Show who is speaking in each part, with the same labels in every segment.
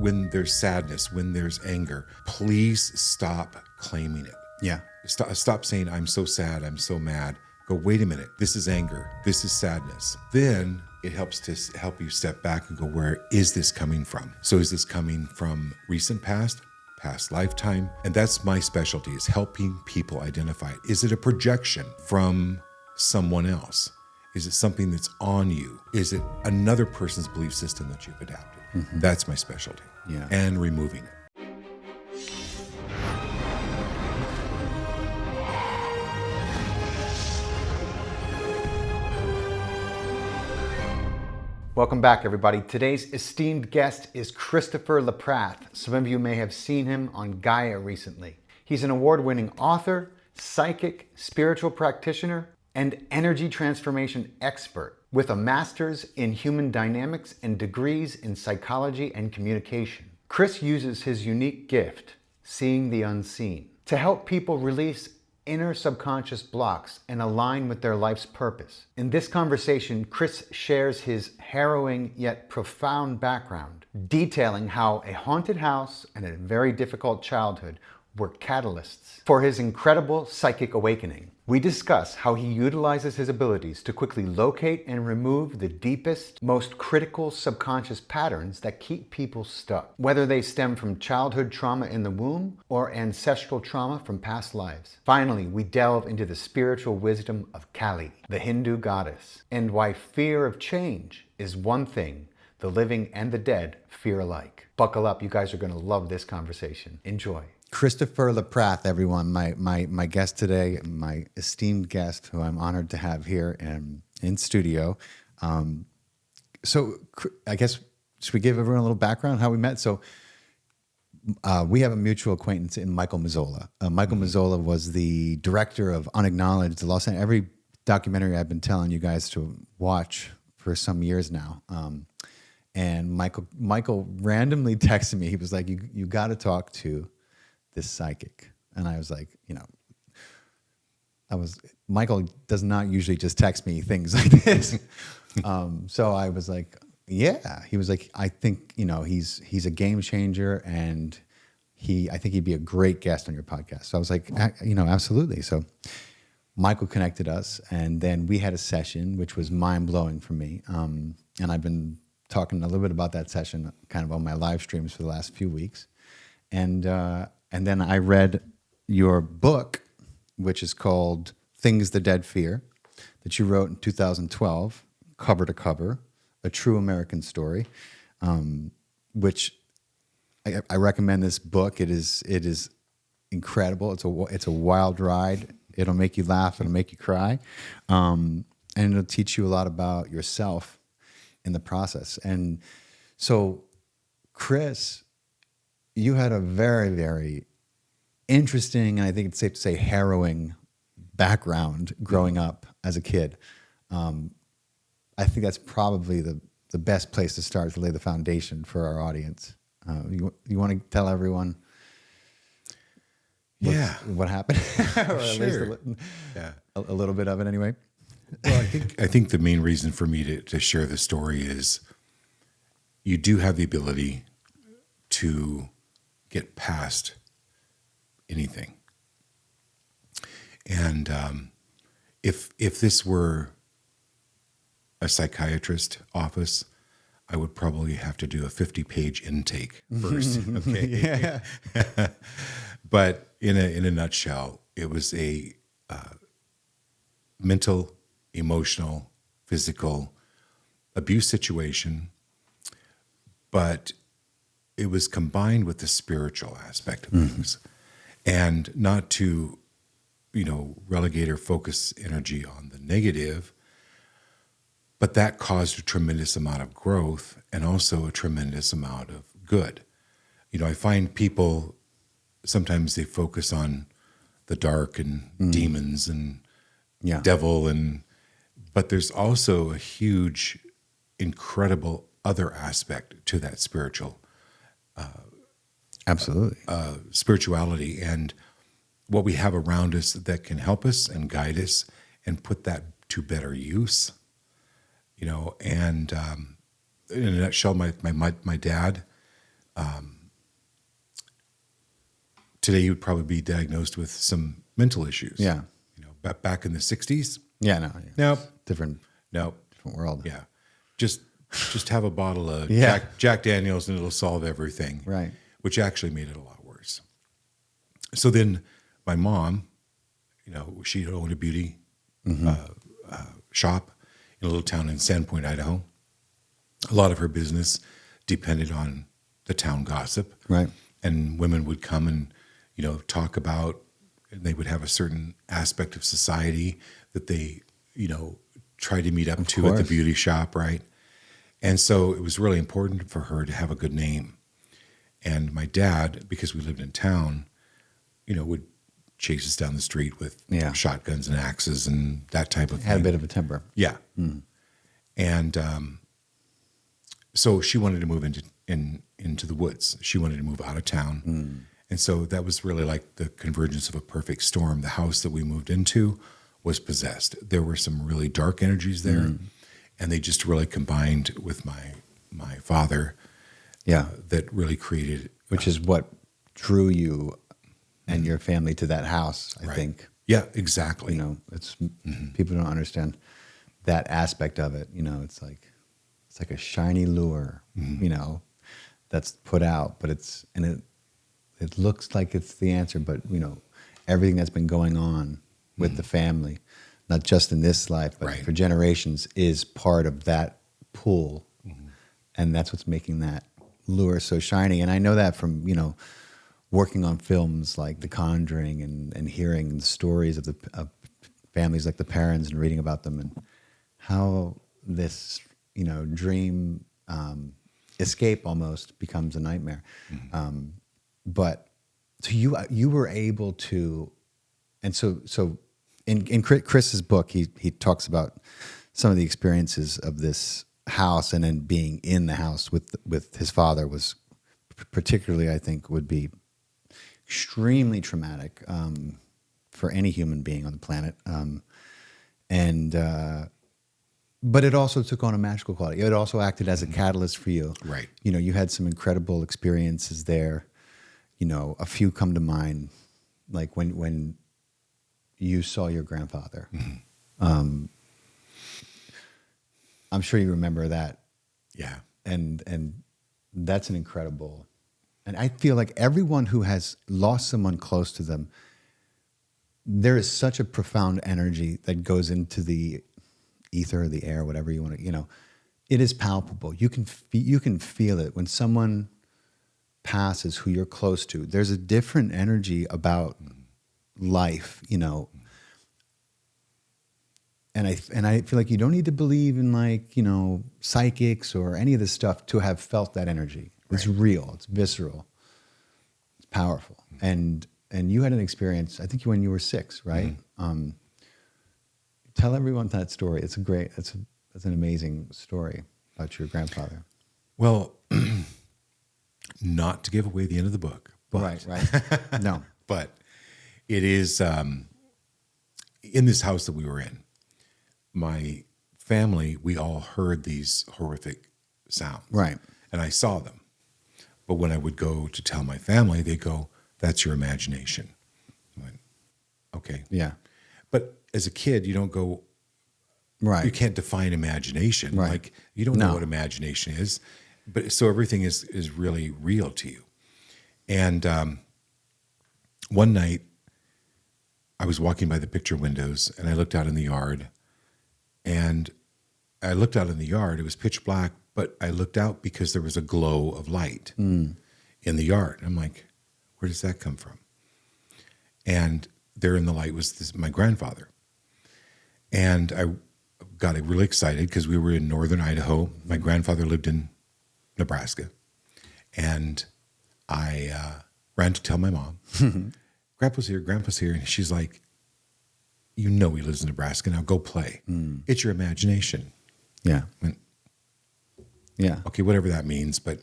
Speaker 1: when there's sadness, when there's anger, please stop claiming it.
Speaker 2: Yeah.
Speaker 1: Stop saying, I'm so sad, I'm so mad. Go, wait a minute, this is anger, this is sadness. Then it helps to help you step back and go, where is this coming from? So is this coming from recent past lifetime? And that's my specialty, is helping people identify it. Is it a projection from someone else? Is it something that's on you? Is it another person's belief system that you've adapted? Mm-hmm. That's my specialty.
Speaker 2: Yeah.
Speaker 1: And removing it.
Speaker 2: Welcome back, everybody. Today's esteemed guest is Christopher LaPrath. Some of you may have seen him on Gaia recently. He's an award-winning author, psychic, spiritual practitioner, and energy transformation expert with a master's in human dynamics and degrees in psychology and communication. Chris uses his unique gift, seeing the unseen, to help people release inner subconscious blocks and align with their life's purpose. In this conversation, Chris shares his harrowing yet profound background, detailing how a haunted house and a very difficult childhood were catalysts for his incredible psychic awakening. We discuss how he utilizes his abilities to quickly locate and remove the deepest, most critical subconscious patterns that keep people stuck, whether they stem from childhood trauma in the womb or ancestral trauma from past lives. Finally, we delve into the spiritual wisdom of Kali, the Hindu goddess, and why fear of change is one thing the living and the dead fear alike. Buckle up, you guys are going to love this conversation. Enjoy. Christopher LaPrath, everyone, my guest today, my esteemed guest, who I'm honored to have here in studio. So I guess, should we give everyone a little background how we met? So we have a mutual acquaintance in Michael Mazzola. Michael Mazzola was the director of Unacknowledged, the Los Angeles, every documentary I've been telling you guys to watch for some years now. And Michael randomly texted me. He was like, you got to talk to this psychic. And I was like, Michael does not usually just text me things like this. So I was like, yeah. He was like, I think, he's a game changer, and I think he'd be a great guest on your podcast. So I was like, absolutely. So Michael connected us, and then we had a session, which was mind-blowing for me. And I've been talking a little bit about that session kind of on my live streams for the last few weeks. And then I read your book, which is called Things the Dead Fear, that you wrote in 2012, cover to cover, A True American Story, which I recommend this book. It is incredible. It's a wild ride. It'll make you laugh. It'll make you cry. And it'll teach you a lot about yourself in the process. And so, Chris, you had a very, very interesting, and I think it's safe to say harrowing background growing up as a kid. I think that's probably the best place to start to lay the foundation for our audience. You want to tell everyone what happened? Or at
Speaker 1: Sure.
Speaker 2: least a little bit of it anyway.
Speaker 1: Well, I think the main reason for me to share the story is you do have the ability to get past anything. And if this were a psychiatrist office, I would probably have to do a 50-page intake first. Okay.
Speaker 2: Yeah.
Speaker 1: But in a nutshell, it was a mental, emotional, physical abuse situation, but it was combined with the spiritual aspect of things. And not to, relegate or focus energy on the negative, but that caused a tremendous amount of growth and also a tremendous amount of good. I find people, sometimes they focus on the dark and demons and devil, but there's also a huge, incredible other aspect to that spiritual
Speaker 2: Absolutely.
Speaker 1: Spirituality, and what we have around us that can help us and guide us and put that to better use. And in a nutshell, my dad today you would probably be diagnosed with some mental issues.
Speaker 2: Yeah.
Speaker 1: Back in the 60s.
Speaker 2: Yeah, no. Yeah.
Speaker 1: Nope.
Speaker 2: Different world.
Speaker 1: Yeah. Just have a bottle of
Speaker 2: Yeah.
Speaker 1: Jack Daniels and it'll solve everything.
Speaker 2: Right.
Speaker 1: Which actually made it a lot worse. So then my mom, she owned a beauty shop in a little town in Sandpoint, Idaho. A lot of her business depended on the town gossip.
Speaker 2: Right.
Speaker 1: And women would come and, talk about, and they would have a certain aspect of society that they, tried to meet up
Speaker 2: Of
Speaker 1: to
Speaker 2: course.
Speaker 1: at the beauty shop, right? And so it was really important for her to have a good name. And my dad, because we lived in town, would chase us down the street with shotguns and axes and that type of thing.
Speaker 2: Had a bit of a temper.
Speaker 1: Yeah. And so she wanted to move into the woods. She wanted to move out of town. And so that was really like the convergence of a perfect storm. The house that we moved into was possessed. There were some really dark energies there, and they just really combined with my father.
Speaker 2: Yeah.
Speaker 1: That really created...
Speaker 2: Which is what drew you and your family to that house, I think.
Speaker 1: Yeah, exactly.
Speaker 2: It's people don't understand that aspect of it. It's like a shiny lure, that's put out, but it looks like it's the answer, but everything that's been going on with the family, not just in this life, but for generations, is part of that pool, and that's what's making that lure so shiny. And I know that from working on films like The Conjuring and hearing the stories of families like the parents and reading about them and how this dream escape almost becomes a nightmare. But so you were able to, and so in Chris's book he talks about some of the experiences of this house, and then being in the house with his father was particularly, I think, would be extremely traumatic for any human being on the planet. But it also took on a magical quality. It also acted as a catalyst for you.
Speaker 1: Right.
Speaker 2: You had some incredible experiences there. A few come to mind, like when you saw your grandfather. I'm sure you remember that.
Speaker 1: Yeah.
Speaker 2: And that's an incredible... And I feel like everyone who has lost someone close to them, there is such a profound energy that goes into the ether or the air, whatever you want to, it is palpable. You can feel it when someone passes who you're close to. There's a different energy about life, And I feel like you don't need to believe in psychics or any of this stuff to have felt that energy. It's real. It's visceral. It's powerful. And you had an experience, I think when you were 6, right? Tell everyone that story. It's an amazing story about your grandfather.
Speaker 1: Well, not to give away the end of the book. But,
Speaker 2: Right. No.
Speaker 1: But it is in this house that we were in. My family, we all heard these horrific sounds.
Speaker 2: Right.
Speaker 1: And I saw them. But when I would go to tell my family, they go, "That's your imagination." I went, okay.
Speaker 2: Yeah.
Speaker 1: But as a kid, you don't go,
Speaker 2: right.
Speaker 1: You can't define imagination.
Speaker 2: Right.
Speaker 1: Like, you don't know what imagination is. But so everything is really real to you. And one night, I was walking by the picture windows, and I looked out in the yard. And I looked out in the yard. It was pitch black, but I looked out because there was a glow of light in the yard. I'm like, where does that come from? And there in the light was my grandfather. And I got really excited because we were in northern Idaho. My grandfather lived in Nebraska. And I ran to tell my mom, Grandpa's here. And she's like, he lives in Nebraska. Now go play. It's your imagination.
Speaker 2: Yeah.
Speaker 1: Yeah. Okay, whatever that means. But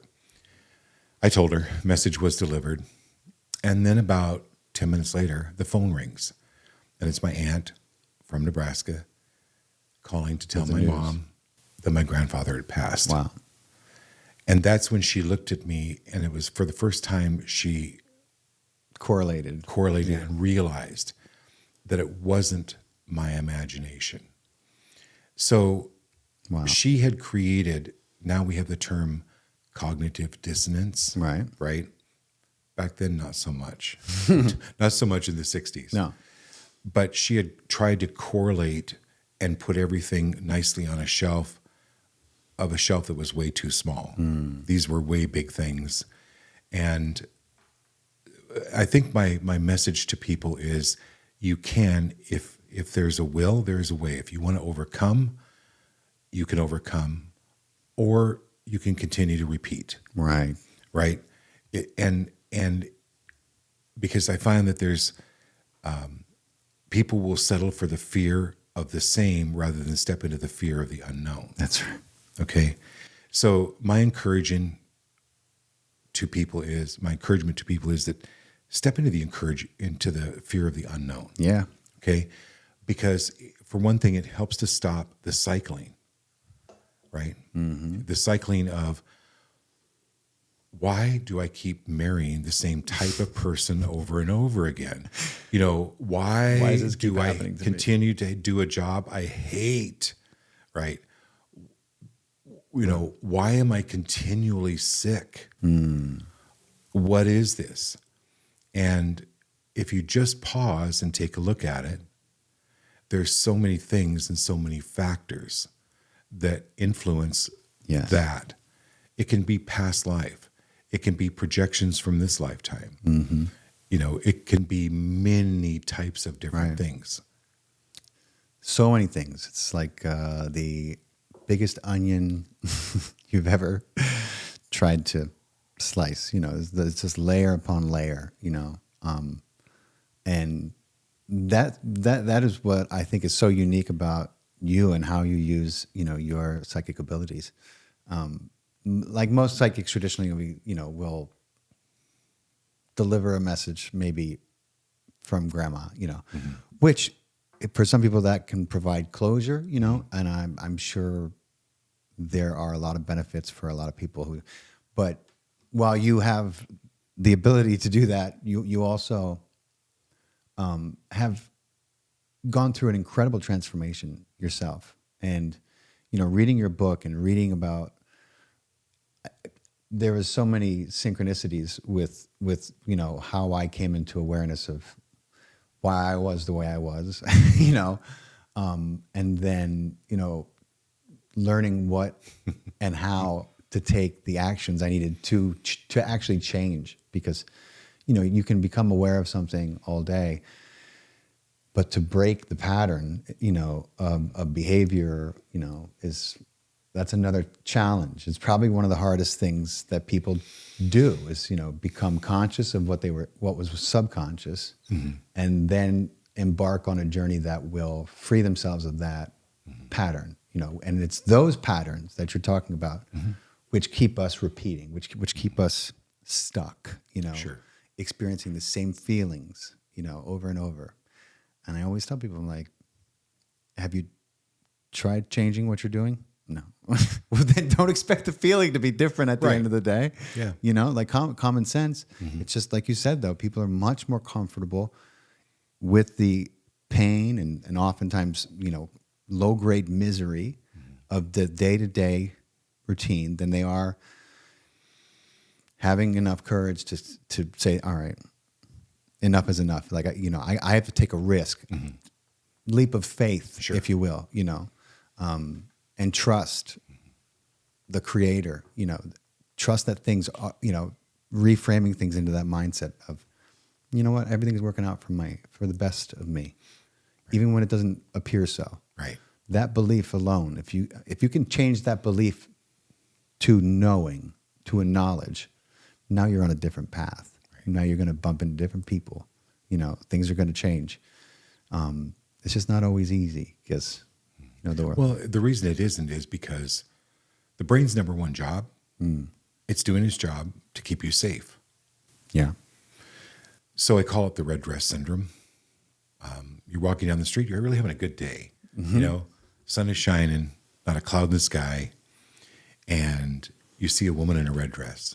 Speaker 1: I told her, message was delivered. And then about 10 minutes later, the phone rings. And it's my aunt from Nebraska calling to tell my mom that my grandfather had passed.
Speaker 2: Wow.
Speaker 1: And that's when she looked at me, and it was for the first time she
Speaker 2: correlated
Speaker 1: and realized that it wasn't my imagination. So
Speaker 2: Wow.
Speaker 1: she had created, now we have the term cognitive dissonance.
Speaker 2: Right.
Speaker 1: Right? Back then, not so much. Not so much in the 60s.
Speaker 2: No.
Speaker 1: But she had tried to correlate and put everything nicely on a shelf that was way too small. These were way big things. And I think my message to people is you can, if there's a will, there's a way. If you want to overcome, you can overcome, or you can continue to repeat.
Speaker 2: Right.
Speaker 1: Right. And because I find that there's people will settle for the fear of the same rather than step into the fear of the unknown.
Speaker 2: That's right.
Speaker 1: Okay. So my encouragement to people is that step into the fear of the unknown.
Speaker 2: Yeah.
Speaker 1: Okay. Because for one thing, it helps to stop the cycling, right? Mm-hmm. The cycling of, why do I keep marrying the same type of person over and over again? Why
Speaker 2: does this keep
Speaker 1: do I
Speaker 2: happening to
Speaker 1: continue to do a job I hate, right? Why am I continually sick? What is this? And if you just pause and take a look at it, there's so many things and so many factors that influence that. It can be past life. It can be projections from this lifetime. Mm-hmm. It can be many types of different things.
Speaker 2: So many things. It's like the biggest onion you've ever tried to slice. It's just layer upon layer. And that is what I think is so unique about you and how you use your psychic abilities. Like most psychics traditionally, will deliver a message maybe from grandma, which for some people that can provide closure, and I'm sure there are a lot of benefits for a lot of people but while you have the ability to do that, you also have gone through an incredible transformation yourself. And, reading your book and reading about, there was so many synchronicities with how I came into awareness of why I was the way I was, and then, learning what and how to take the actions I needed to actually change. Because, you can become aware of something all day, but to break the pattern, of behavior, that's another challenge. It's probably one of the hardest things that people do is, become conscious of what was subconscious, and then embark on a journey that will free themselves of that pattern, and it's those patterns that you're talking about, which keep us repeating, which keep us stuck,
Speaker 1: Sure.
Speaker 2: experiencing the same feelings, over and over. And I always tell people, I'm like, have you tried changing what you're doing? No. Well, then don't expect the feeling to be different at the end of the day.
Speaker 1: Yeah.
Speaker 2: Like common sense. It's just like you said, though, people are much more comfortable with the pain and oftentimes, low-grade misery of the day-to-day routine than they are having enough courage to say, all right, enough is enough. Like, I have to take a risk, leap of faith, if you will, and trust the creator, trust that things are, reframing things into that mindset of, what, everything's working out for the best of me, even when it doesn't appear so.
Speaker 1: Right.
Speaker 2: That belief alone, if you can change that belief to knowing, to a knowledge, now you're on a different path. Now you're going to bump into different people. Things are going to change. It's just not always easy because,
Speaker 1: the reason it isn't is because the brain's number one job, it's doing its job to keep you safe.
Speaker 2: Yeah.
Speaker 1: So I call it the red dress syndrome. You're walking down the street, you're really having a good day. Sun is shining, not a cloud in the sky, and you see a woman in a red dress.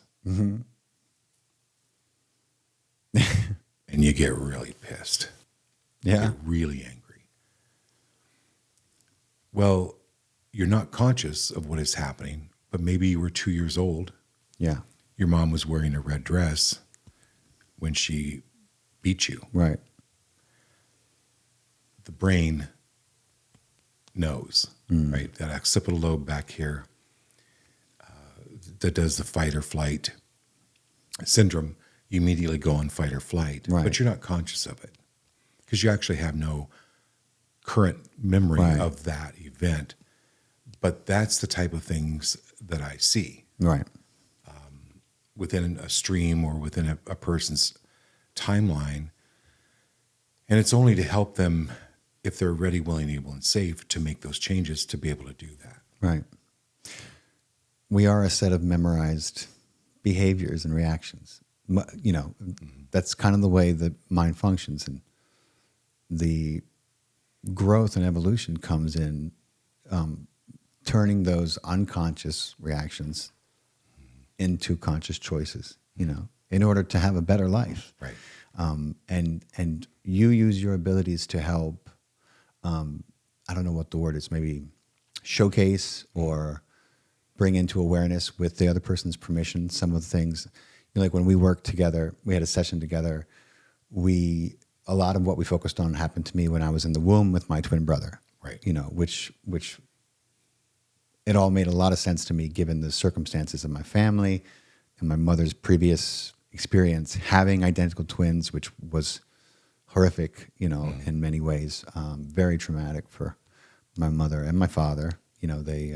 Speaker 1: and you get really pissed.
Speaker 2: Yeah.
Speaker 1: You get really angry. Well, you're not conscious of what is happening, but maybe you were 2 years old.
Speaker 2: Yeah.
Speaker 1: Your mom was wearing a red dress when she beat you.
Speaker 2: Right.
Speaker 1: The brain knows, right? That occipital lobe back here that does the fight or flight syndrome, you immediately go on fight or flight,
Speaker 2: Right.
Speaker 1: but you're not conscious of it because you actually have no current memory
Speaker 2: Right.
Speaker 1: of that event. But that's the type of things that I see
Speaker 2: Right.
Speaker 1: within a stream or within a person's timeline. And it's only to help them, if they're ready, willing, able, and safe, to make those changes to be able to do that.
Speaker 2: Right. We are a set of memorized behaviors and reactions. You know, that's kind of the way the mind functions. And the growth and evolution comes in turning those unconscious reactions into conscious choices, you know, in order to have a better life.
Speaker 1: Right.
Speaker 2: And you use your abilities to help, I don't know what the word is, maybe showcase or bring into awareness with the other person's permission some of the things. You know, like when we worked together, we had a session together, a lot of what we focused on happened to me when I was in the womb with my twin brother.
Speaker 1: Right.
Speaker 2: You know, which it all made a lot of sense to me given the circumstances of my family and my mother's previous experience having identical twins, which was horrific, you know, in many ways, very traumatic for my mother and my father. You know, they,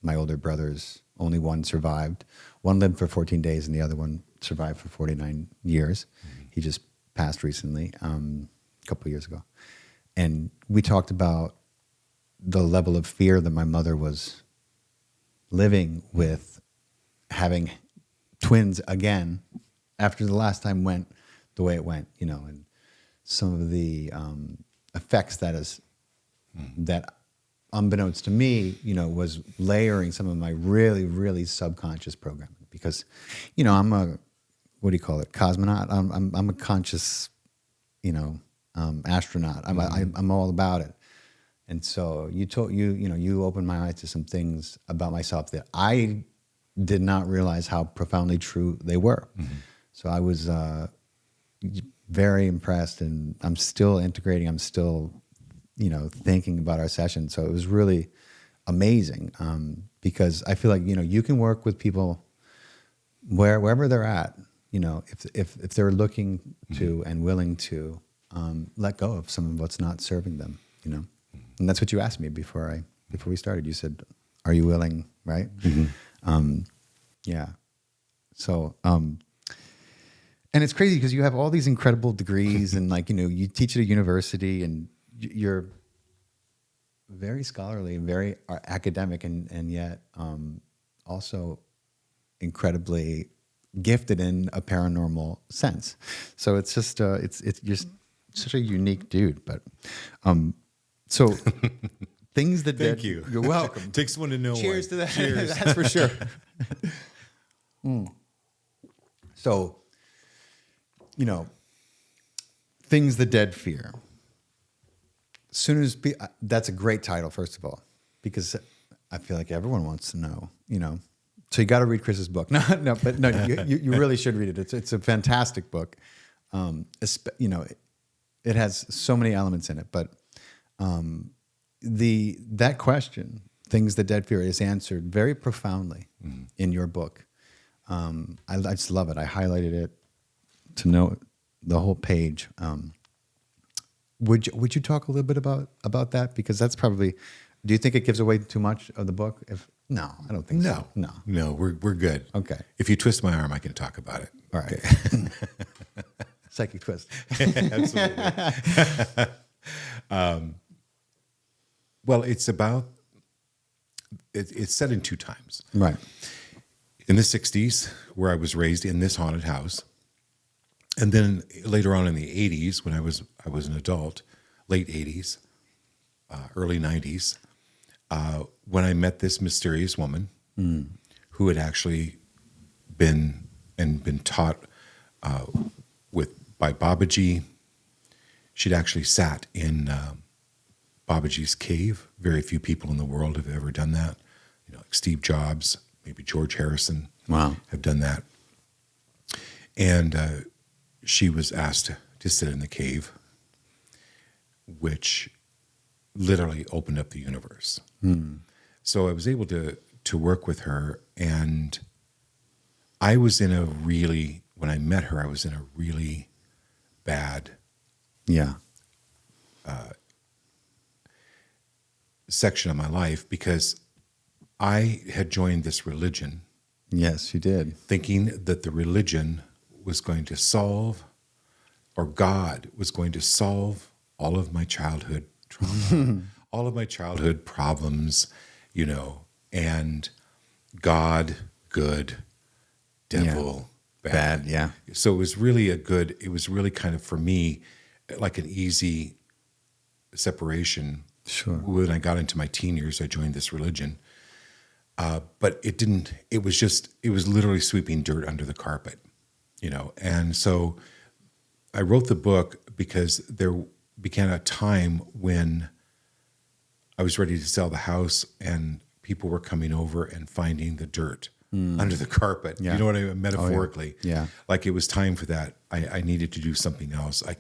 Speaker 2: my older brothers, only one survived. One lived for 14 days and the other one survived for 49 years. He just passed recently, a couple of years ago. And we talked about the level of fear that my mother was living with having twins again after the last time went the way it went, you know, and some of the effects that unbeknownst to me, you know, was layering some of my really, really subconscious programming because, you know, I'm a, what do you call it? Cosmonaut. I'm a conscious, you know, astronaut. I'm all about it. And so you opened my eyes to some things about myself that I did not realize how profoundly true they were. So I was very impressed, and I'm still integrating. I'm still, you know, thinking about our session. So it was really amazing because I feel like, you know, you can work with people wherever they're at. You know, if they're looking to and willing to let go of some of what's not serving them, you know. And that's what you asked me before we started. You said, "Are you willing?" Right? Yeah. So, and it's crazy because you have all these incredible degrees, and like, you know, you teach at a university, and you're very scholarly and very academic, and yet also incredibly gifted in a paranormal sense. So it's just it's you're such a unique dude. But so things that
Speaker 1: Thank you.
Speaker 2: You're welcome.
Speaker 1: Takes one to know one.
Speaker 2: Cheers to that.
Speaker 1: Cheers.
Speaker 2: That's for sure. So, you know, things the dead fear. Soon as that's a great title, first of all, because I feel like everyone wants to know, you know. So you got to read Chris's book. No, you really should read it. It's a fantastic book. You know, it has so many elements in it, but that question, things the dead fear, is answered very profoundly in your book. I just love it. I highlighted it to know the whole page. Would you talk a little bit about that? Because that's probably. Do you think it gives away too much of the book? No, I don't think so.
Speaker 1: No, we're good.
Speaker 2: Okay.
Speaker 1: If you twist my arm, I can talk about it.
Speaker 2: All right. Psychic twist.
Speaker 1: Absolutely. Well, it's set in two times.
Speaker 2: Right.
Speaker 1: In the 60s, where I was raised in this haunted house, and then later on in the 80s, when I was an adult, late 80s, early 90s, when I met this mysterious woman who had actually been taught with by Babaji. She'd actually sat in Babaji's cave. Very few people in the world have ever done that. Like Steve Jobs, maybe George Harrison have done that. And she was asked to sit in the cave, which literally opened up the universe. So I was able to work with her, and I was in when I met her, I was in a really bad section of my life, because I had joined this religion.
Speaker 2: Yes, you did.
Speaker 1: Thinking that the religion was going to solve, or God was going to solve all of my childhood trauma, all of my childhood problems, and God, good, devil, bad.
Speaker 2: Yeah.
Speaker 1: So it was really kind of, for me, like an easy separation.
Speaker 2: Sure.
Speaker 1: When I got into my teen years, I joined this religion. But it was literally sweeping dirt under the carpet, And so I wrote the book because there began a time when I was ready to sell the house, and people were coming over and finding the dirt under the carpet.
Speaker 2: Yeah.
Speaker 1: You know what I mean? Metaphorically.
Speaker 2: Oh, yeah.
Speaker 1: Like it was time for that. I needed to do something else. I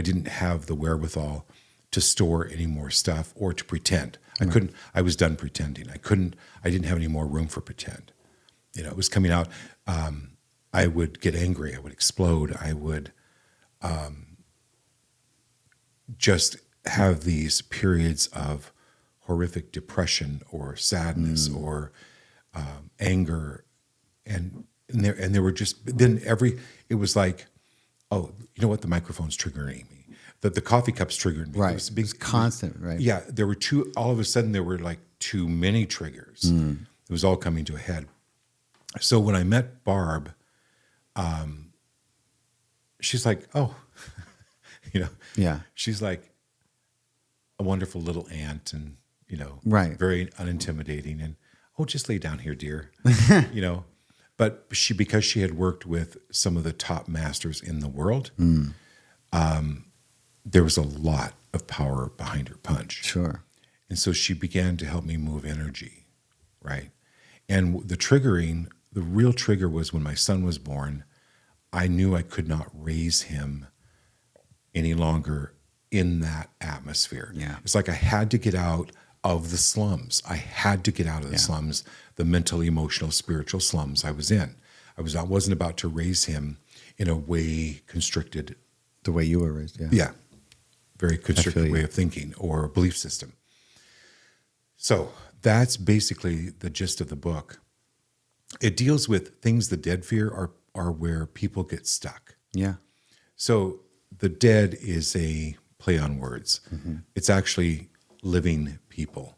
Speaker 1: didn't have the wherewithal to store any more stuff or to pretend. I was done pretending. I didn't have any more room for pretend. It was coming out. I would get angry. I would explode. I would just have these periods of horrific depression or sadness or anger. And there were just, it was like, oh, you know what? The microphone's triggering me. That the coffee cup's triggering me.
Speaker 2: Right. It's constant, right?
Speaker 1: Yeah. There were all of a sudden there were like too many triggers. It was all coming to a head. So when I met Barb, she's like, oh,
Speaker 2: Yeah.
Speaker 1: she's like a wonderful little aunt, and,
Speaker 2: Right.
Speaker 1: very unintimidating, and, oh, just lay down here, dear, But because she had worked with some of the top masters in the world, there was a lot of power behind her punch.
Speaker 2: Sure.
Speaker 1: And so she began to help me move energy, right? And the real trigger was when my son was born. I knew I could not raise him any longer in that atmosphere.
Speaker 2: Yeah.
Speaker 1: It's like I had to get out of the slums. I had to get out of the slums, the mental, emotional, spiritual slums I was in. I wasn't about to raise him in a way constricted.
Speaker 2: The way you were raised, yeah.
Speaker 1: Yeah. Very constricted
Speaker 2: you.
Speaker 1: way of thinking or belief system. So that's basically the gist of the book. It deals with things the dead fear are where people get stuck.
Speaker 2: Yeah.
Speaker 1: So the dead is a play on words. It's actually living people.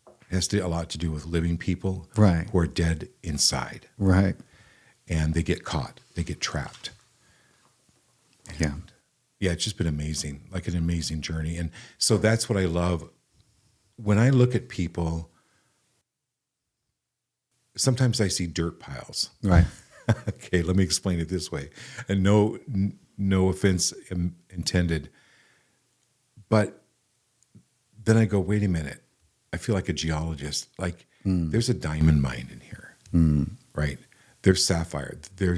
Speaker 1: It has a lot to do with living people
Speaker 2: Right.
Speaker 1: who are dead inside.
Speaker 2: Right.
Speaker 1: And they get caught. They get trapped.
Speaker 2: Yeah.
Speaker 1: Yeah, it's just been amazing, like an amazing journey. And so that's what I love. When I look at people, sometimes I see dirt piles.
Speaker 2: Right.
Speaker 1: Okay, let me explain it this way. And no offense intended. But then I go, wait a minute. I feel like a geologist. Like there's a diamond mine in here, right? There's sapphire. There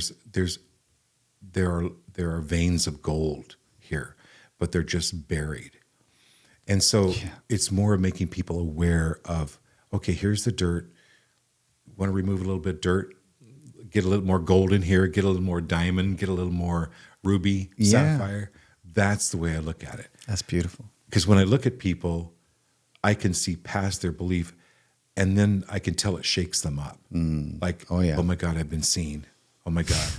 Speaker 1: are veins of gold here, but they're just buried. And so it's more of making people aware of, okay, here's the dirt. Want to remove a little bit of dirt, get a little more gold in here, get a little more diamond, get a little more ruby, sapphire. That's the way I look at it.
Speaker 2: That's beautiful.
Speaker 1: Because when I look at people, I can see past their belief, and then I can tell it shakes them up. Like, oh my God, I've been seen. Oh my God.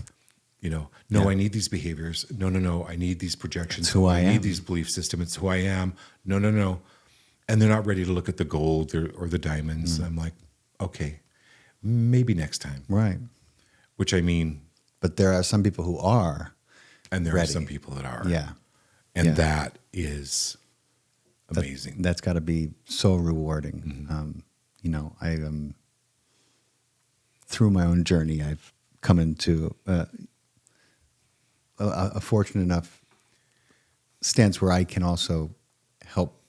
Speaker 1: I need these behaviors. No. I need these projections.
Speaker 2: It's who I am.
Speaker 1: need these belief systems. It's who I am. No. And they're not ready to look at the gold or the diamonds. I'm like, okay, maybe next time.
Speaker 2: Right.
Speaker 1: Which I mean.
Speaker 2: But there are some people who are.
Speaker 1: And there
Speaker 2: ready.
Speaker 1: are some people that are.
Speaker 2: Yeah.
Speaker 1: And that is amazing.
Speaker 2: That's got to be so rewarding. I through my own journey, I've come into a fortunate enough stance where I can also help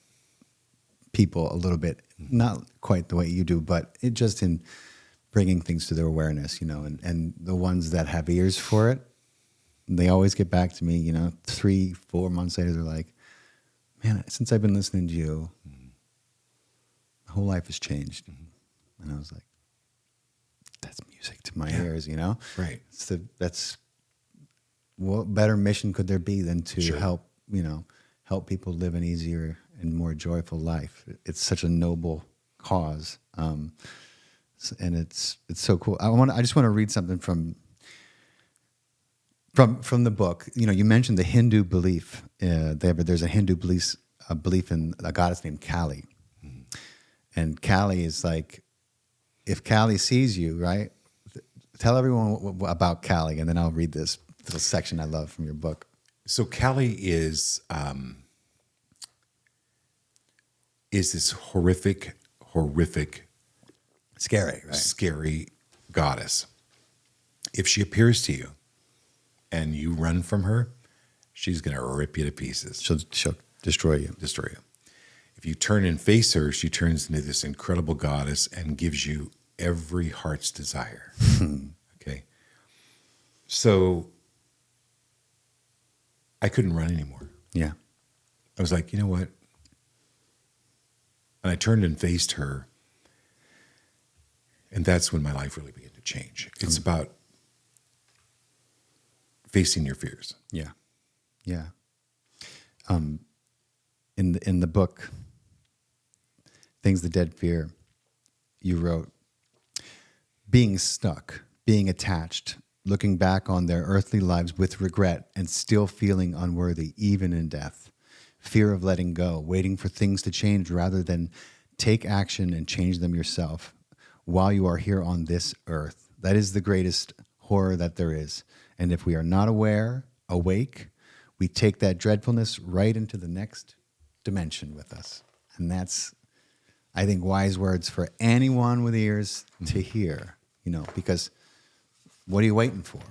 Speaker 2: people a little bit, not quite the way you do, but it just in bringing things to their awareness, and the ones that have ears for it, they always get back to me, 3-4 months later, they're like, man, since I've been listening to you, my whole life has changed. And I was like, that's music to my ears,
Speaker 1: Right.
Speaker 2: That's what better mission could there be than to
Speaker 1: Sure.
Speaker 2: help people live an easier and more joyful life. It's such a noble cause. And it's so cool. I just want to read something from the book. You mentioned the Hindu belief. There's a Hindu belief in a goddess named Kali. And Kali is like, if Kali sees you, right? Tell everyone about Kali, and then I'll read this little section I love from your book.
Speaker 1: So Kali is this horrific,
Speaker 2: Scary, right?
Speaker 1: scary goddess. If she appears to you and you run from her, she's going to rip you to pieces.
Speaker 2: She'll destroy you.
Speaker 1: Destroy you. If you turn and face her, she turns into this incredible goddess and gives you every heart's desire. Okay. So I couldn't run anymore.
Speaker 2: Yeah.
Speaker 1: I was like, you know what? And I turned and faced her. And that's when my life really began to change. It's about facing your fears.
Speaker 2: Yeah. Yeah. In the book, Things the Dead Fear, you wrote, being stuck, being attached, looking back on their earthly lives with regret and still feeling unworthy, even in death. Fear of letting go, waiting for things to change rather than take action and change them yourself while you are here on this earth. That is the greatest horror that there is. And if we are not awake, we take that dreadfulness right into the next dimension with us. And that's, I think, wise words for anyone with ears to hear, because what are you waiting for?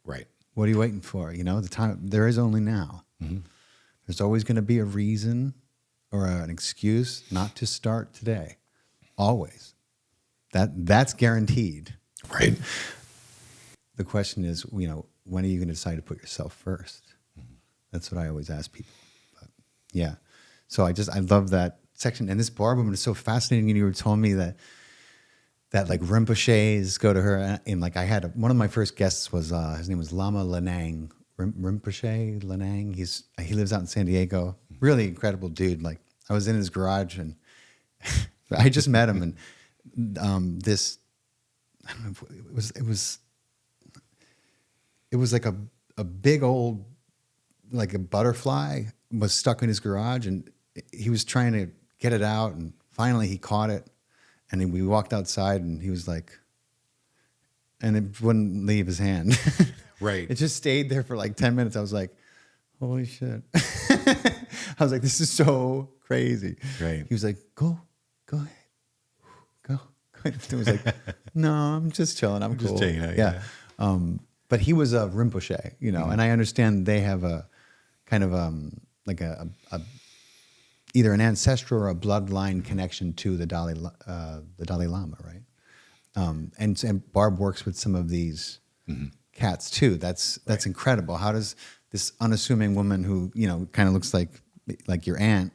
Speaker 1: Right.
Speaker 2: What are you waiting for? The time, there is only now. There's always going to be a reason or an excuse not to start today. Always. That's guaranteed.
Speaker 1: Right.
Speaker 2: The question is, when are you going to decide to put yourself first? That's what I always ask people. But yeah. So I love that section. And this bar woman is so fascinating. And you were telling me that like Rinpoches go to her. And like I had one of my first guests was, his name was Lama Lanang. Rinpoche Lanang. He lives out in San Diego. Really incredible dude. Like I was in his garage and I just met him, and this, I don't know, it was like a big old, like a butterfly was stuck in his garage, and he was trying to get it out, and finally he caught it, and then we walked outside, and he was like, and it wouldn't leave his hand.
Speaker 1: Right.
Speaker 2: It just stayed there for like 10 minutes. I was like, holy shit. I was like, this is so crazy.
Speaker 1: Right.
Speaker 2: He was like, go ahead. Go. It was like, no, I'm just chilling. I'm cool.
Speaker 1: just hanging out,
Speaker 2: Yeah. But he was a Rinpoche, and I understand they have a kind of like a either an ancestral or a bloodline connection to the Dalai Lama, right? And Barb works with some of these cats too. That's incredible. How does this unassuming woman who kind of looks like your aunt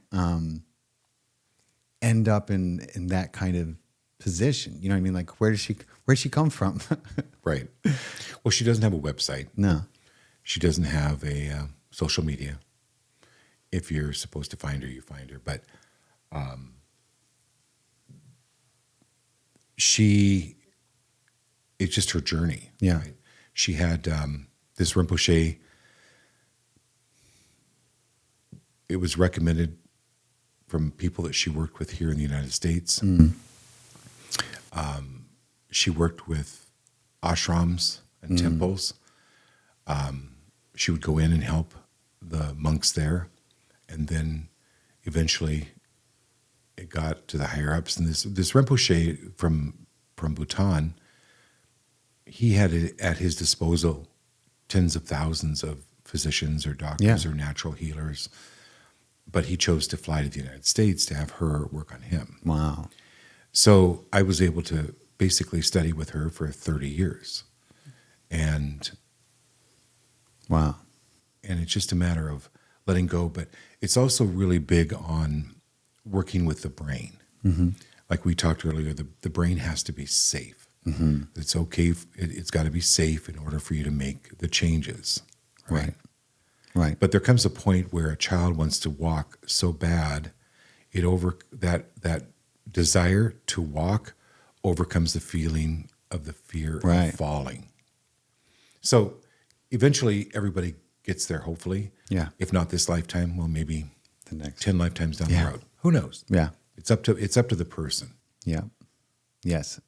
Speaker 2: end up in that kind of position? You know what I mean? Like where'd she come from?
Speaker 1: Right. Well, she doesn't have a website.
Speaker 2: No.
Speaker 1: She doesn't have a social media. If you're supposed to find her, you find her. But it's just her journey.
Speaker 2: Yeah.
Speaker 1: Right? She had this Rinpoche. It was recommended from people that she worked with here in the United States. She worked with ashrams and temples. She would go in and help the monks there. And then eventually it got to the higher ups. And this Rinpoche from Bhutan, he had at his disposal tens of thousands of physicians or doctors or natural healers, but he chose to fly to the United States to have her work on him.
Speaker 2: Wow.
Speaker 1: So I was able to basically study with her for 30 years. And
Speaker 2: Wow.
Speaker 1: and it's just a matter of letting go. But it's also really big on working with the brain.
Speaker 2: Mm-hmm.
Speaker 1: Like we talked earlier, the brain has to be safe.
Speaker 2: Mm-hmm.
Speaker 1: It's okay. It's got to be safe in order for you to make the changes. Right.
Speaker 2: Right.
Speaker 1: But there comes a point where a child wants to walk so bad, that desire to walk overcomes the feeling of the fear of falling. So eventually everybody gets there, hopefully.
Speaker 2: Yeah.
Speaker 1: If not this lifetime, well, maybe
Speaker 2: The next.
Speaker 1: 10 lifetimes down the road. Who knows?
Speaker 2: Yeah.
Speaker 1: It's up to the person.
Speaker 2: Yeah. Yes.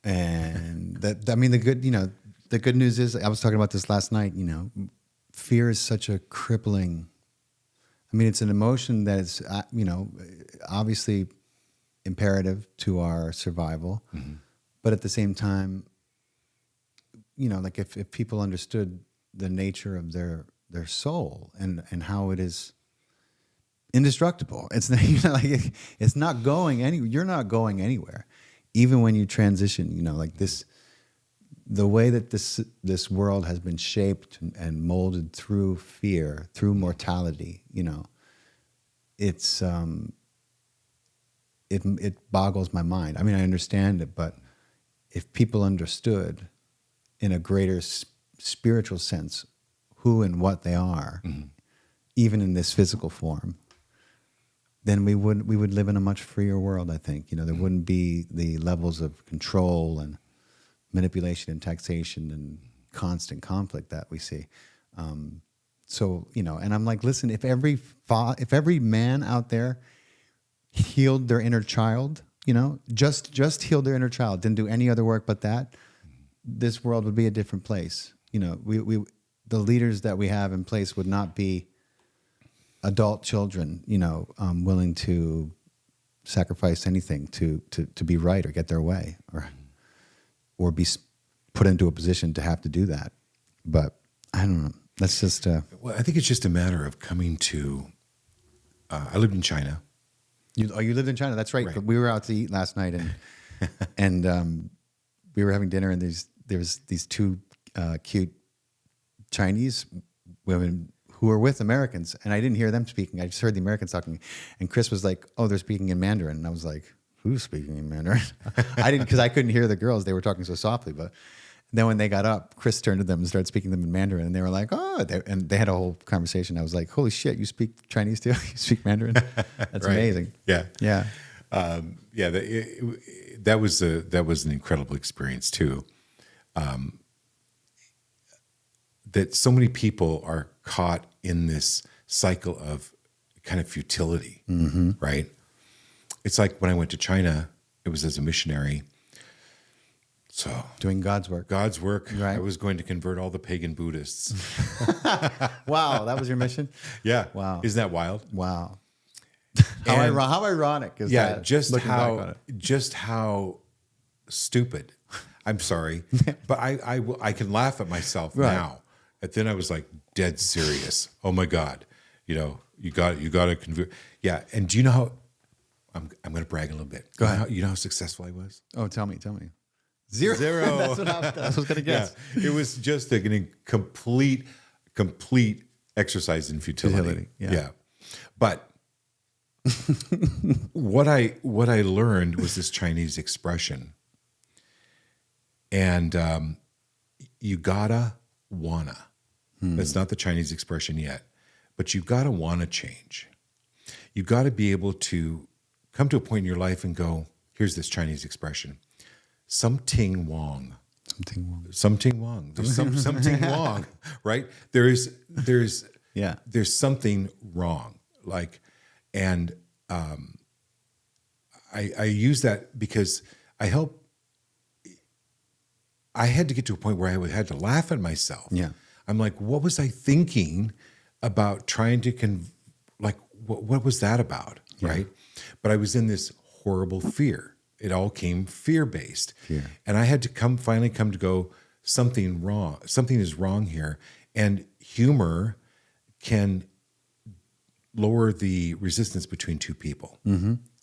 Speaker 2: And the good news is, I was talking about this last night, fear is such a crippling, it's an emotion that is, obviously imperative to our survival, but at the same time, like if people understood the nature of their soul and how it is indestructible, it's it's not going you're not going anywhere, even when you transition. Like this, the way that this world has been shaped and molded through fear, through mortality, it's it boggles my mind. I understand it, but if people understood in a greater spiritual sense who and what they are, even in this physical form, then we would live in a much freer world, I think. There wouldn't be the levels of control and manipulation and taxation and constant conflict that we see. So, and I'm like, listen, if every man out there healed their inner child, just healed their inner child, didn't do any other work but that, this world would be a different place. The leaders that we have in place would not be adult children, willing to sacrifice anything to be right or get their way or be put into a position to have to do that. But I don't know. That's just
Speaker 1: well, I think it's just a matter of coming to. I lived in China.
Speaker 2: You lived in China? That's right. But we were out to eat last night, and we were having dinner, and there was these two cute Chinese women who were with Americans, and I didn't hear them speaking. I just heard the Americans talking, and Chris was like, "Oh, they're speaking in Mandarin," and I was like, "Who's speaking in Mandarin?" I didn't, because I couldn't hear the girls; they were talking so softly. But then when they got up, Chris turned to them and started speaking to them in Mandarin, and they were like, "Oh," and they had a whole conversation. I was like, "Holy shit, you speak Chinese too? You speak Mandarin? That's amazing."
Speaker 1: Yeah,
Speaker 2: yeah,
Speaker 1: that was an incredible experience too. That so many people are caught in this cycle of kind of futility, right? It's like when I went to China, it was as a missionary. So
Speaker 2: doing God's work.
Speaker 1: God's work.
Speaker 2: Right.
Speaker 1: I was going to convert all the pagan Buddhists.
Speaker 2: Wow, that was your mission?
Speaker 1: Yeah.
Speaker 2: Wow.
Speaker 1: Isn't that wild?
Speaker 2: Wow. How ironic is that?
Speaker 1: Just how stupid. I'm sorry, but I can laugh at myself now. But then I was like dead serious. Oh my God, you got to convert. Yeah, and do you know how? I'm going to brag a little bit.
Speaker 2: Go ahead.
Speaker 1: You know how successful I was?
Speaker 2: Oh, tell me. Zero. That's what I was going to guess.
Speaker 1: Yeah, it was just a complete exercise in futility. Yeah. But what I learned was this Chinese expression, and you gotta wanna. That's not the Chinese expression yet, but you gotta wanna change. You gotta be able to come to a point in your life and go, here's this Chinese expression. Something wrong. Something wrong. There's something wrong, right? There's something wrong. And I use that because I had to get to a point where I had to laugh at myself.
Speaker 2: Yeah.
Speaker 1: I'm like, what was I thinking about trying to what was that about? Yeah. Right. But I was in this horrible fear. It all came fear-based.
Speaker 2: Fear.
Speaker 1: And I had to finally come to go, something wrong. Something is wrong here. And humor can lower the resistance between two people,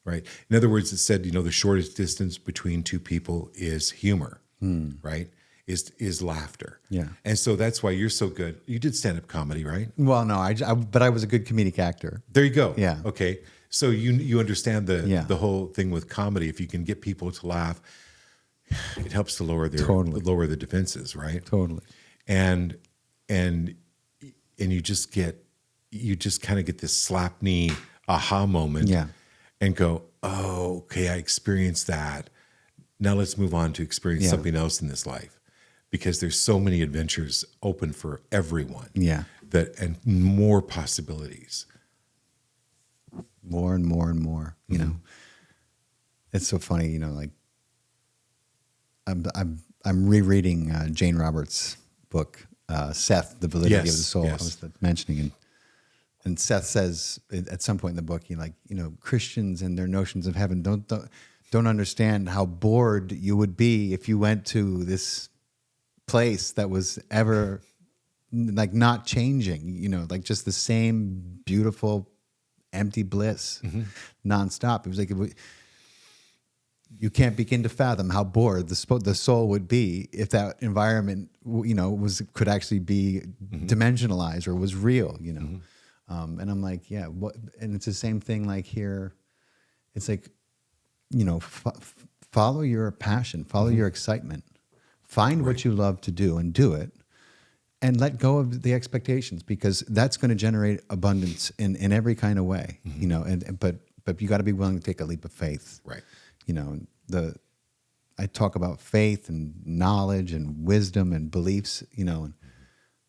Speaker 1: right? In other words, it said, the shortest distance between two people is humor, right? Is laughter.
Speaker 2: Yeah.
Speaker 1: And so that's why you're so good. You did stand-up comedy, right?
Speaker 2: Well, no, but I was a good comedic actor.
Speaker 1: There you go.
Speaker 2: Yeah.
Speaker 1: Okay. So you understand
Speaker 2: Yeah.
Speaker 1: the whole thing with comedy. If you can get people to laugh, it helps to lower lower the defenses, right?
Speaker 2: Totally.
Speaker 1: And you just kind of get this slap knee aha moment, and go, oh, okay, I experienced that. Now let's move on to experience something else in this life, because there's so many adventures open for everyone.
Speaker 2: Yeah.
Speaker 1: And more possibilities.
Speaker 2: More and more and more, you know. It's so funny, like I'm rereading Jane Roberts' book, Seth, The Validity of the Soul.
Speaker 1: Yes.
Speaker 2: I was mentioning, and Seth says at some point in the book, Christians and their notions of heaven don't understand how bored you would be if you went to this place that was ever like not changing, like just the same beautiful empty bliss nonstop. It was like you can't begin to fathom how bored the soul would be if that environment, could actually be dimensionalized or was real, And I'm like, yeah, and it's the same thing like here. It's like, follow your passion, follow your excitement, find what you love to do and do it, and let go of the expectations, because that's going to generate abundance in every kind of way, but you got to be willing to take a leap of faith.
Speaker 1: Right.
Speaker 2: I talk about faith and knowledge and wisdom and beliefs, and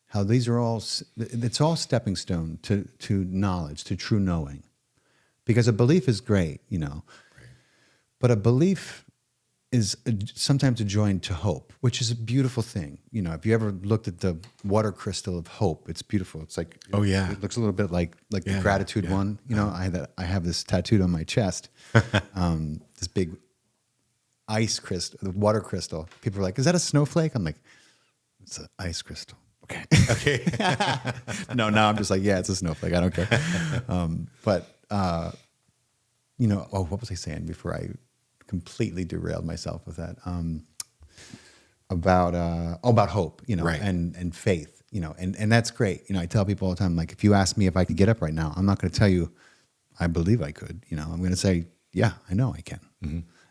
Speaker 2: how these are it's all stepping stone to knowledge, to true knowing, because a belief is great, but a belief is sometimes adjoined to hope, which is a beautiful thing. If you ever looked at the water crystal of hope, it's beautiful. It's like,
Speaker 1: oh yeah,
Speaker 2: it looks a little bit like the gratitude one. I have this tattooed on my chest, this big ice crystal, the water crystal. People are like, "Is that a snowflake?" I'm like, "It's an ice crystal." Okay. Okay. No, I'm just like, yeah, it's a snowflake. I don't care. What was I saying before I completely derailed myself with that? About hope,
Speaker 1: right.
Speaker 2: and faith, and that's great. I tell people all the time, like, if you ask me if I could get up right now, I'm not going to tell you I believe I could. I'm going to say, yeah, I know I can.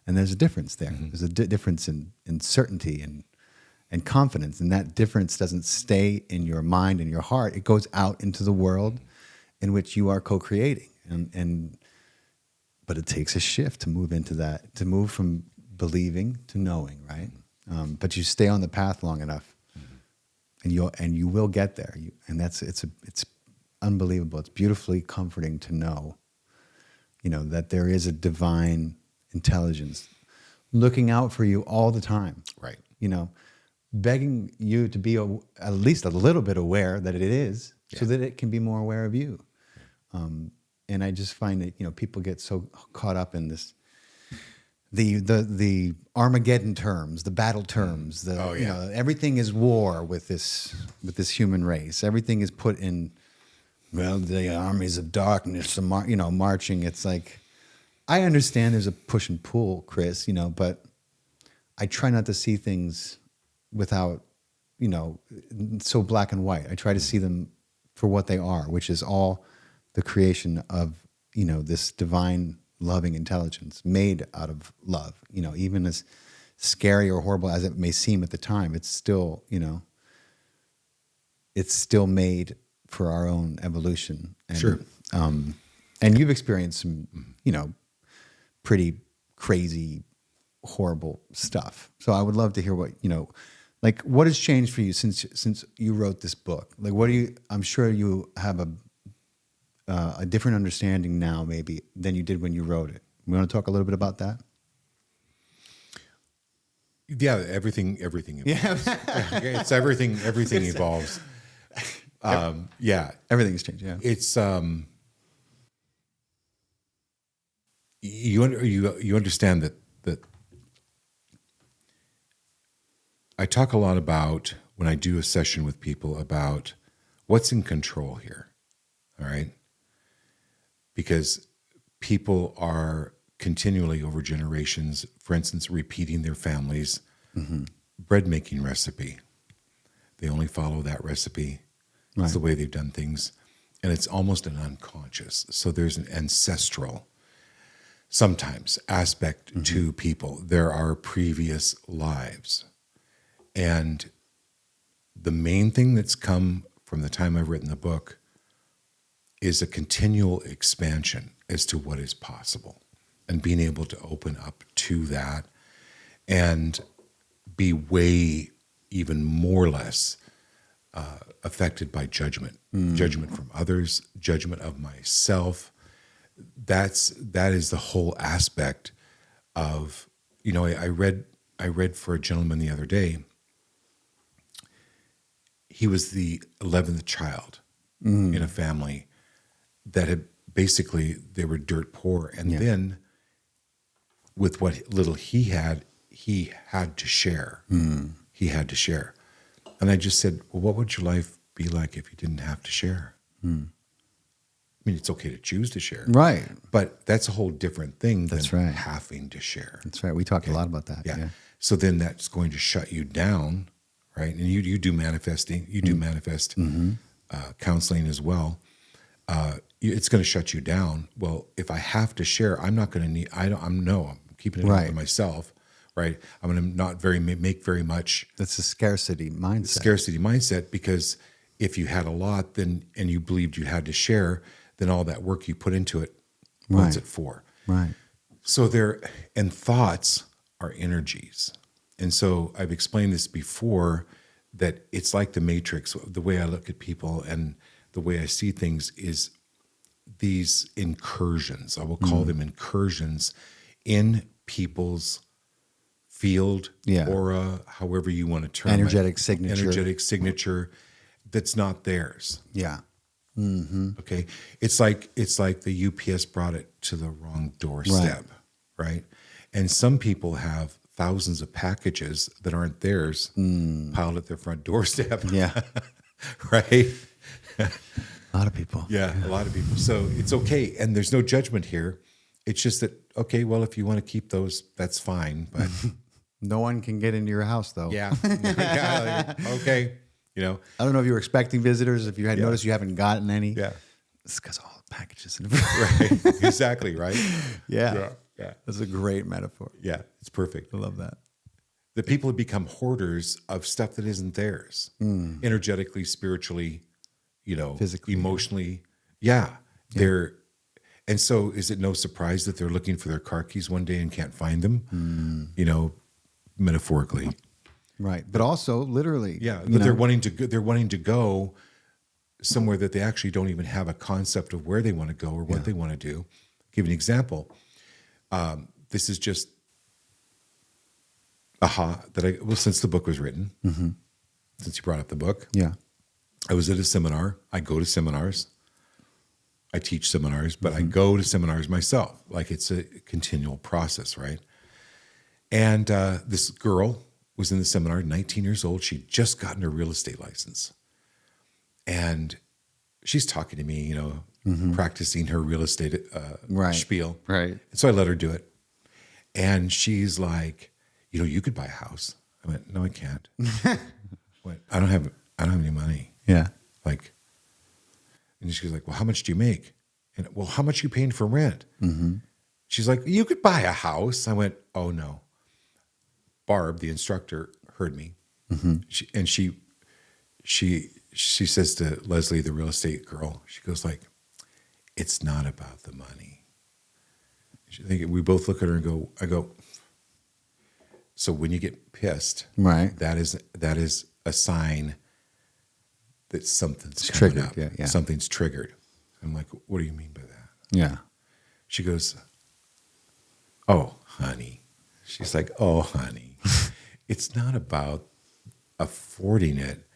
Speaker 2: And there's a difference there. There's a difference in certainty and confidence, and that difference doesn't stay in your mind and your heart. It goes out into the world in which you are co-creating, but it takes a shift to move into that, to move from believing to knowing, right? But you stay on the path long enough, and you will get there. It's unbelievable. It's beautifully comforting to know, that there is a divine intelligence looking out for you all the time.
Speaker 1: Right.
Speaker 2: Begging you to be at least a little bit aware that it is, so that it can be more aware of you. And I just find that, people get so caught up in this, the Armageddon terms, the battle terms, everything is war with this human race. Everything is put in, the armies of darkness, marching. It's like, I understand there's a push and pull, Chris, but I try not to see things without, so black and white. I try to see them for what they are, which is all the creation of, this divine loving intelligence made out of love. Even as scary or horrible as it may seem at the time, it's still, it's still made for our own evolution. And,
Speaker 1: sure.
Speaker 2: And you've experienced some, pretty crazy, horrible stuff. So I would love to hear what, what has changed for you since you wrote this book? Like, I'm sure you have a different understanding now maybe than you did when you wrote it. We want to talk a little bit about that?
Speaker 1: Yeah, everything evolves. It's everything evolves.
Speaker 2: Everything's changed. Yeah.
Speaker 1: It's you understand that I talk a lot about, when I do a session with people, about what's in control here? All right. Because people are continually over generations, for instance, repeating their family's bread making recipe. They only follow that recipe.
Speaker 2: Right.
Speaker 1: It's the way they've done things. And it's almost an unconscious. So there's an ancestral, sometimes, aspect to people. There are previous lives. And the main thing that's come from the time I've written the book is a continual expansion as to what is possible and being able to open up to that and be way even more or less affected by judgment, judgment from others, judgment of myself. That is the whole aspect of, I read for a gentleman the other day. He was the 11th child in a family that had basically, they were dirt poor. And then with what little he had to share. He had to share. And I just said, well, what would your life be like if you didn't have to share? I mean, it's okay to choose to share.
Speaker 2: Right.
Speaker 1: But that's a whole different thing than
Speaker 2: That's right.
Speaker 1: having to share.
Speaker 2: That's right. We talked a lot about that.
Speaker 1: Yeah. So then that's going to shut you down, right? And you do manifesting, you do manifest counseling as well. It's going to shut you down. Well, if I have to share, I'm not going to need, I'm keeping it all to myself, right? I'm going to not make very much.
Speaker 2: That's a scarcity mindset.
Speaker 1: Because if you had a lot and you believed you had to share, then all that work you put into it, what's it for?
Speaker 2: Right.
Speaker 1: So and thoughts are energies. And so I've explained this before, that it's like the Matrix. The way I look at people and the way I see things is these incursions. I will call them incursions in people's field, aura, however you want to term
Speaker 2: energetic
Speaker 1: it.
Speaker 2: Signature.
Speaker 1: Energetic signature that's not theirs.
Speaker 2: Yeah.
Speaker 1: Okay. It's like the UPS brought it to the wrong doorstep, right? And some people have thousands of packages that aren't theirs piled at their front doorstep.
Speaker 2: Yeah.
Speaker 1: Right?
Speaker 2: A lot of people.
Speaker 1: Yeah, a lot of people. So it's okay. And there's no judgment here. It's just that, okay, well, if you want to keep those, that's fine. But
Speaker 2: no one can get into your house, though.
Speaker 1: yeah. Okay.
Speaker 2: I don't know if you were expecting visitors, if you had noticed you haven't gotten any.
Speaker 1: Yeah.
Speaker 2: It's because all the packages.
Speaker 1: Right. Exactly, right?
Speaker 2: Yeah.
Speaker 1: Yeah.
Speaker 2: That's a great metaphor.
Speaker 1: Yeah, it's perfect.
Speaker 2: I love that.
Speaker 1: The people have become hoarders of stuff that isn't theirs. Energetically, spiritually,
Speaker 2: physically,
Speaker 1: emotionally. And so is it no surprise that they're looking for their car keys one day and can't find them? Metaphorically.
Speaker 2: Right. But also literally.
Speaker 1: Yeah. But they're wanting to go somewhere that they actually don't even have a concept of where they want to go or what they want to do. I'll give you an example. This is just since the book was written, since you brought up the book.
Speaker 2: Yeah.
Speaker 1: I was at a seminar. I go to seminars. I teach seminars, but I go to seminars myself. Like it's a continual process, right? And this girl was in the seminar, 19 years old. She'd just gotten her real estate license. And she's talking to me, practicing her real estate spiel.
Speaker 2: Right.
Speaker 1: And so I let her do it. And she's like, you could buy a house. I went, no, I can't. I don't have any money.
Speaker 2: Yeah.
Speaker 1: And she was like, well, how much do you make? And well, how much are you paying for rent? She's like, you could buy a house. I went, oh no. Barb, the instructor, heard me. She says to Leslie, the real estate girl, she goes like, it's not about the money. We both look at her and I go, so when you get pissed,
Speaker 2: right,
Speaker 1: that is a sign that something's
Speaker 2: triggered.
Speaker 1: Up.
Speaker 2: Yeah.
Speaker 1: Something's triggered. I'm like, what do you mean by that?
Speaker 2: Yeah.
Speaker 1: She goes, oh, honey. She's like, oh, honey. It's not about affording it.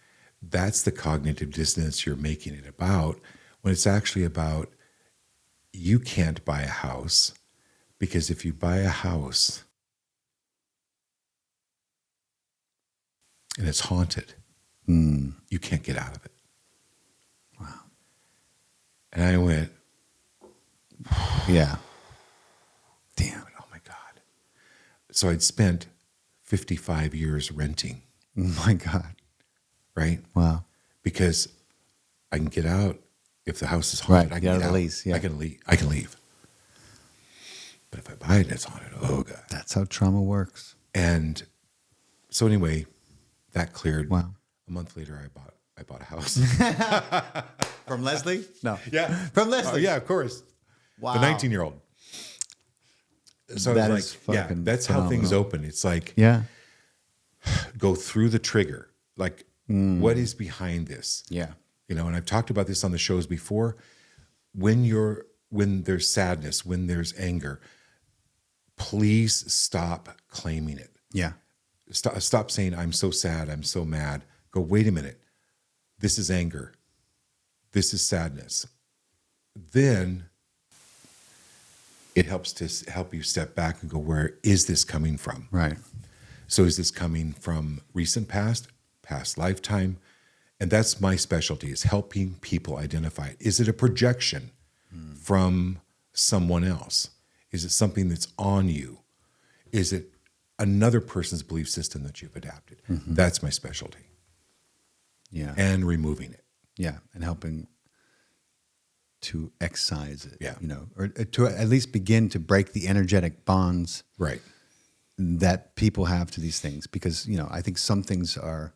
Speaker 1: That's the cognitive dissonance you're making it about, when it's actually about you can't buy a house, because if you buy a house and it's haunted, you can't get out of it. And I went,
Speaker 2: Yeah.
Speaker 1: damn it, oh my God. So I'd spent 55 years renting,
Speaker 2: My God.
Speaker 1: right?
Speaker 2: Wow.
Speaker 1: Because I can get out if the house is haunted.
Speaker 2: Right,
Speaker 1: I
Speaker 2: get
Speaker 1: can
Speaker 2: out
Speaker 1: get
Speaker 2: of the
Speaker 1: out.
Speaker 2: lease, yeah.
Speaker 1: I can leave. I can leave. But if I buy it, it's haunted. Oh God.
Speaker 2: That's how trauma works.
Speaker 1: And so anyway, that cleared.
Speaker 2: Wow.
Speaker 1: A month later, I bought a house.
Speaker 2: From Leslie? No.
Speaker 1: Yeah,
Speaker 2: From Leslie?
Speaker 1: yeah, of course.
Speaker 2: Wow.
Speaker 1: The 19-year-old. So
Speaker 2: That
Speaker 1: I
Speaker 2: is
Speaker 1: was like, yeah,
Speaker 2: fucking
Speaker 1: that's how things
Speaker 2: phenomenal.
Speaker 1: open. It's like
Speaker 2: Yeah.
Speaker 1: go through the trigger. Like, what is behind this?
Speaker 2: Yeah.
Speaker 1: You know, and I've talked about this on the shows before. When there's sadness, when there's anger, please stop claiming it.
Speaker 2: Yeah.
Speaker 1: Stop saying, I'm so sad, I'm so mad. Go, wait a minute. This is anger. This is sadness. Then it helps to help you step back and go, where is this coming from?
Speaker 2: Right.
Speaker 1: So is this coming from recent past lifetime? And that's my specialty, is helping people identify it. Is it a projection from someone else? Is it something that's on you? Is it another person's belief system that you've adapted? That's my specialty.
Speaker 2: Yeah.
Speaker 1: And removing it.
Speaker 2: Yeah. And helping to excise it.
Speaker 1: Yeah.
Speaker 2: You know, or to at least begin to break the energetic bonds
Speaker 1: Right.
Speaker 2: that people have to these things. Because, you know, I think some things are,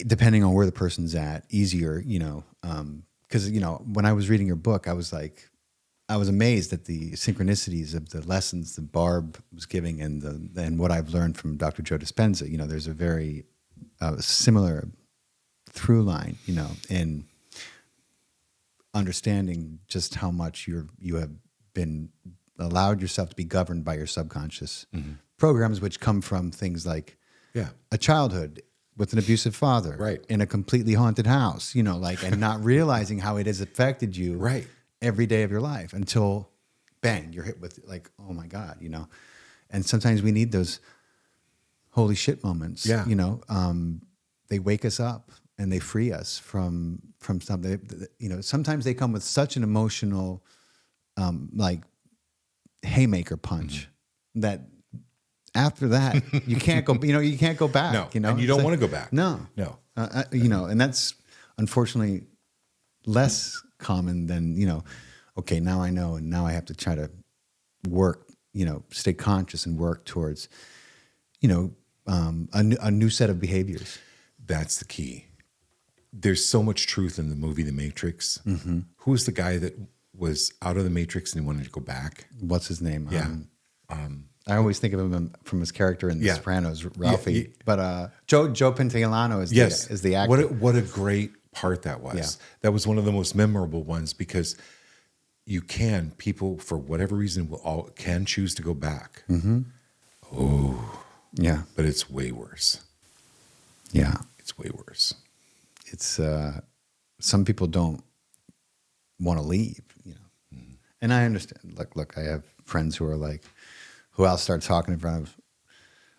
Speaker 2: depending on where the person's at, easier, you know, because, you know, when I was reading your book, I was amazed at the synchronicities of the lessons that Barb was giving and what I've learned from Dr. Joe Dispenza. You know, there's a very similar through line, you know, in understanding just how much you have been allowed yourself to be governed by your subconscious programs, which come from things like a childhood with an abusive father,
Speaker 1: Right,
Speaker 2: in a completely haunted house, you know, like, and not realizing how it has affected you,
Speaker 1: right,
Speaker 2: every day of your life until, bang, you're hit with like, oh my God, you know. And sometimes we need those holy shit moments.
Speaker 1: Yeah.
Speaker 2: You know, they wake us up and they free us from something. You know, sometimes they come with such an emotional, like haymaker punch that after that you can't go. You know, you can't go back.
Speaker 1: No,
Speaker 2: you know,
Speaker 1: and you don't want to go back.
Speaker 2: No,
Speaker 1: no.
Speaker 2: You know, and that's unfortunately less common than, you know, okay, now I know, and now I have to try to work, you know, stay conscious and work towards, you know, a new set of behaviors.
Speaker 1: That's the key. There's so much truth in the movie The Matrix. Who was the guy that was out of the Matrix and he wanted to go back?
Speaker 2: What's his name?
Speaker 1: Yeah.
Speaker 2: I always think of him from his character in The Sopranos, Ralphie.
Speaker 1: Yeah.
Speaker 2: But Joe Pantoliano is the actor.
Speaker 1: What a great part that was.
Speaker 2: Yeah.
Speaker 1: That was one of the most memorable ones because people for whatever reason can choose to go back. Oh,
Speaker 2: yeah,
Speaker 1: but it's way worse.
Speaker 2: Yeah,
Speaker 1: It's way worse.
Speaker 2: it's some people don't want to leave, you know. And I understand. Look, I have friends who are like, who I'll start talking in front of.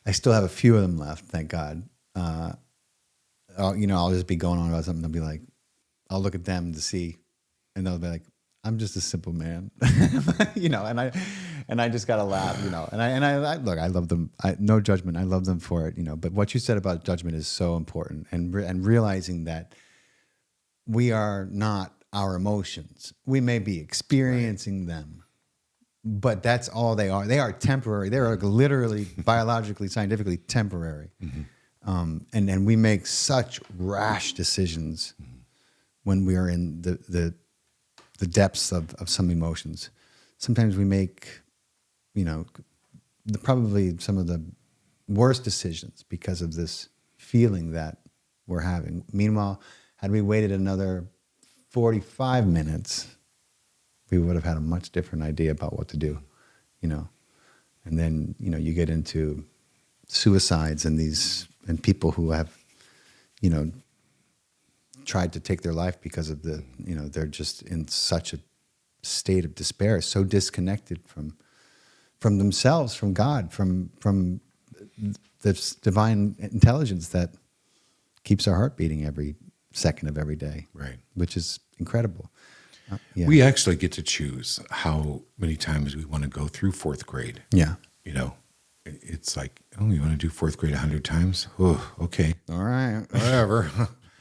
Speaker 2: I still have a few of them left, thank God. You know, I'll just be going on about something. They'll be like, I'll look at them to see, and they'll be like, I'm just a simple man, you know. And I just gotta laugh, you know. And I look, I love them. No judgment. I love them for it, you know. But what you said about judgment is so important, and realizing that we are not our emotions. We may be experiencing them, but that's all they are. They are temporary. They are literally, biologically, scientifically temporary. And we make such rash decisions when we are in the depths of some emotions. Sometimes we make, you know, probably some of the worst decisions because of this feeling that we're having. Meanwhile, had we waited another 45 minutes, we would have had a much different idea about what to do, you know. And then, you know, you get into suicides and people who have, you know, tried to take their life because of you know, they're just in such a state of despair, so disconnected from themselves, from God, from this divine intelligence that keeps our heart beating every second of every day.
Speaker 1: Right.
Speaker 2: Which is incredible. Yeah.
Speaker 1: We actually get to choose how many times we want to go through fourth grade.
Speaker 2: Yeah.
Speaker 1: You know, it's like, oh, you want to do fourth grade 100 times? Oh, okay.
Speaker 2: All right.
Speaker 1: Whatever.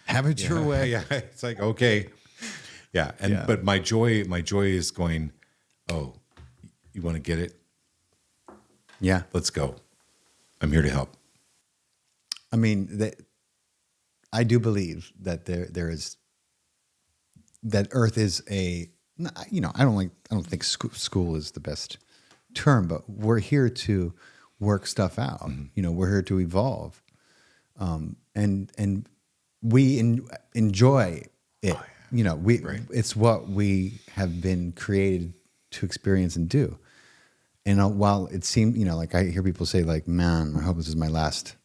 Speaker 2: Have it your way.
Speaker 1: Yeah. It's like, okay. Yeah. But my joy is going, oh, you want to get it?
Speaker 2: Yeah.
Speaker 1: Let's go. I'm here to help.
Speaker 2: I mean, I do believe that there is, that Earth is I don't think school is the best term, but we're here to work stuff out. Mm-hmm. We're here to evolve, and we enjoy it. Oh, yeah. Right. It's what we have been created to experience and do. And while it seems, like I hear people say, like, man, I hope this is my last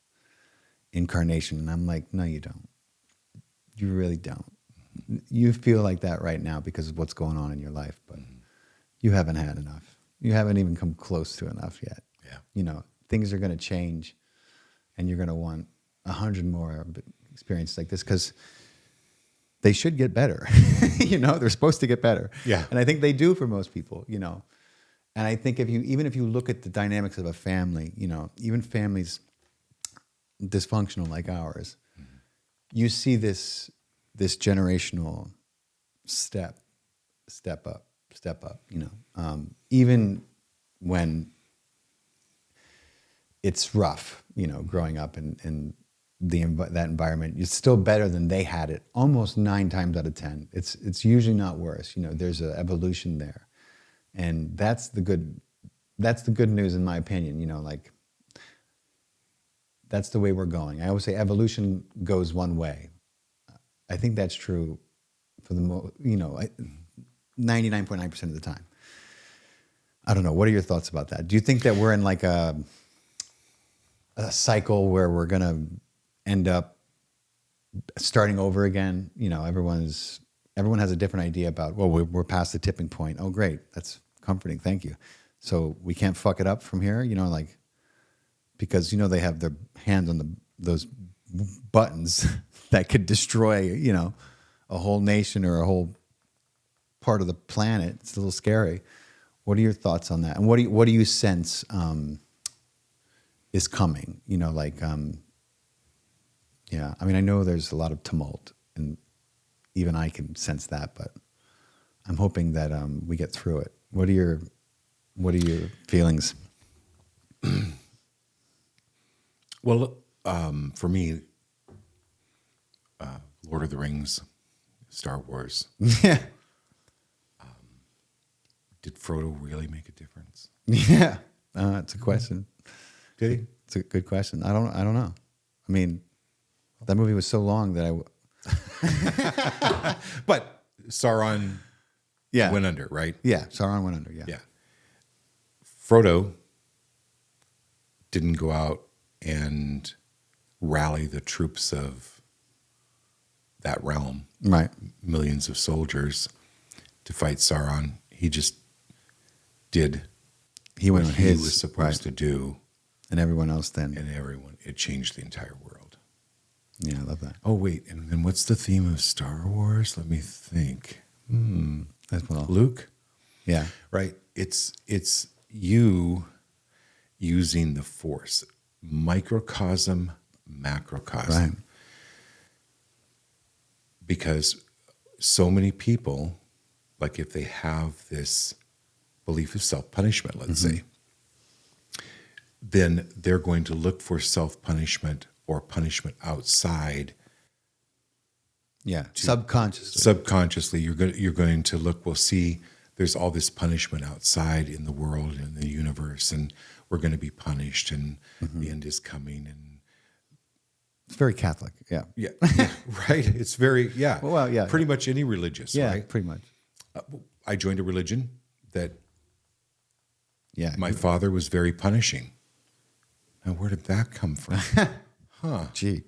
Speaker 2: incarnation, and I'm like, no, you don't. You really don't. You feel like that right now because of what's going on in your life, but you haven't had enough. You haven't even come close to enough yet. Yeah. Things are going to change, and you're going to want 100 more experiences like this because they should get better. They're supposed to get better.
Speaker 1: Yeah.
Speaker 2: And I think they do for most people, And I think if you look at the dynamics of a family, even families dysfunctional like ours, you see this generational step up, even when it's rough, growing up in that environment, it's still better than they had it almost 9 times out of 10. It's usually not worse. There's an evolution there. And that's the good news in my opinion, like that's the way we're going. I always say evolution goes one way. I think that's true for 99.9% of the time. I don't know. What are your thoughts about that? Do you think that we're in like a cycle where we're going to end up starting over again? Everyone has a different idea about, well, we're past the tipping point. Oh, great. That's comforting. Thank you. So we can't fuck it up from here, because, they have their hands on those buttons that could destroy, a whole nation or a whole part of the planet. It's a little scary. What are your thoughts on that? And what do you sense is coming? Yeah. I mean, I know there's a lot of tumult, and even I can sense that, but I'm hoping that we get through it. What are your feelings?
Speaker 1: Well, for me, Lord of the Rings, Star Wars.
Speaker 2: Yeah.
Speaker 1: Did Frodo really make a difference?
Speaker 2: Yeah. It's a question.
Speaker 1: Did he?
Speaker 2: It's a good question. I don't know. I mean, that movie was so long that
Speaker 1: But Sauron went under, right?
Speaker 2: Yeah, Sauron went under,
Speaker 1: Yeah. Frodo didn't go out and rally the troops of that realm,
Speaker 2: right?
Speaker 1: Millions of soldiers to fight Sauron. He just did
Speaker 2: what
Speaker 1: he was supposed to do.
Speaker 2: And everyone else then.
Speaker 1: And it changed the entire world.
Speaker 2: Yeah, I love that.
Speaker 1: Oh, wait, and then what's the theme of Star Wars? Let me think.
Speaker 2: That's
Speaker 1: Luke?
Speaker 2: Yeah.
Speaker 1: Right. It's you using the Force. Microcosm, macrocosm.
Speaker 2: Right.
Speaker 1: Because so many people, like if they have this belief of self-punishment, let's say, then they're going to look for self-punishment or punishment outside.
Speaker 2: Yeah, subconsciously.
Speaker 1: Subconsciously, you're going to look, well, see, there's all this punishment outside in the world and the universe, and we're going to be punished, and the end is coming. And
Speaker 2: it's very Catholic, yeah.
Speaker 1: Yeah, right? It's very,
Speaker 2: Well, yeah.
Speaker 1: Pretty much any religious,
Speaker 2: yeah,
Speaker 1: right?
Speaker 2: Pretty much.
Speaker 1: I joined a religion that my father was very punishing. Now, where did that come from?
Speaker 2: Gee.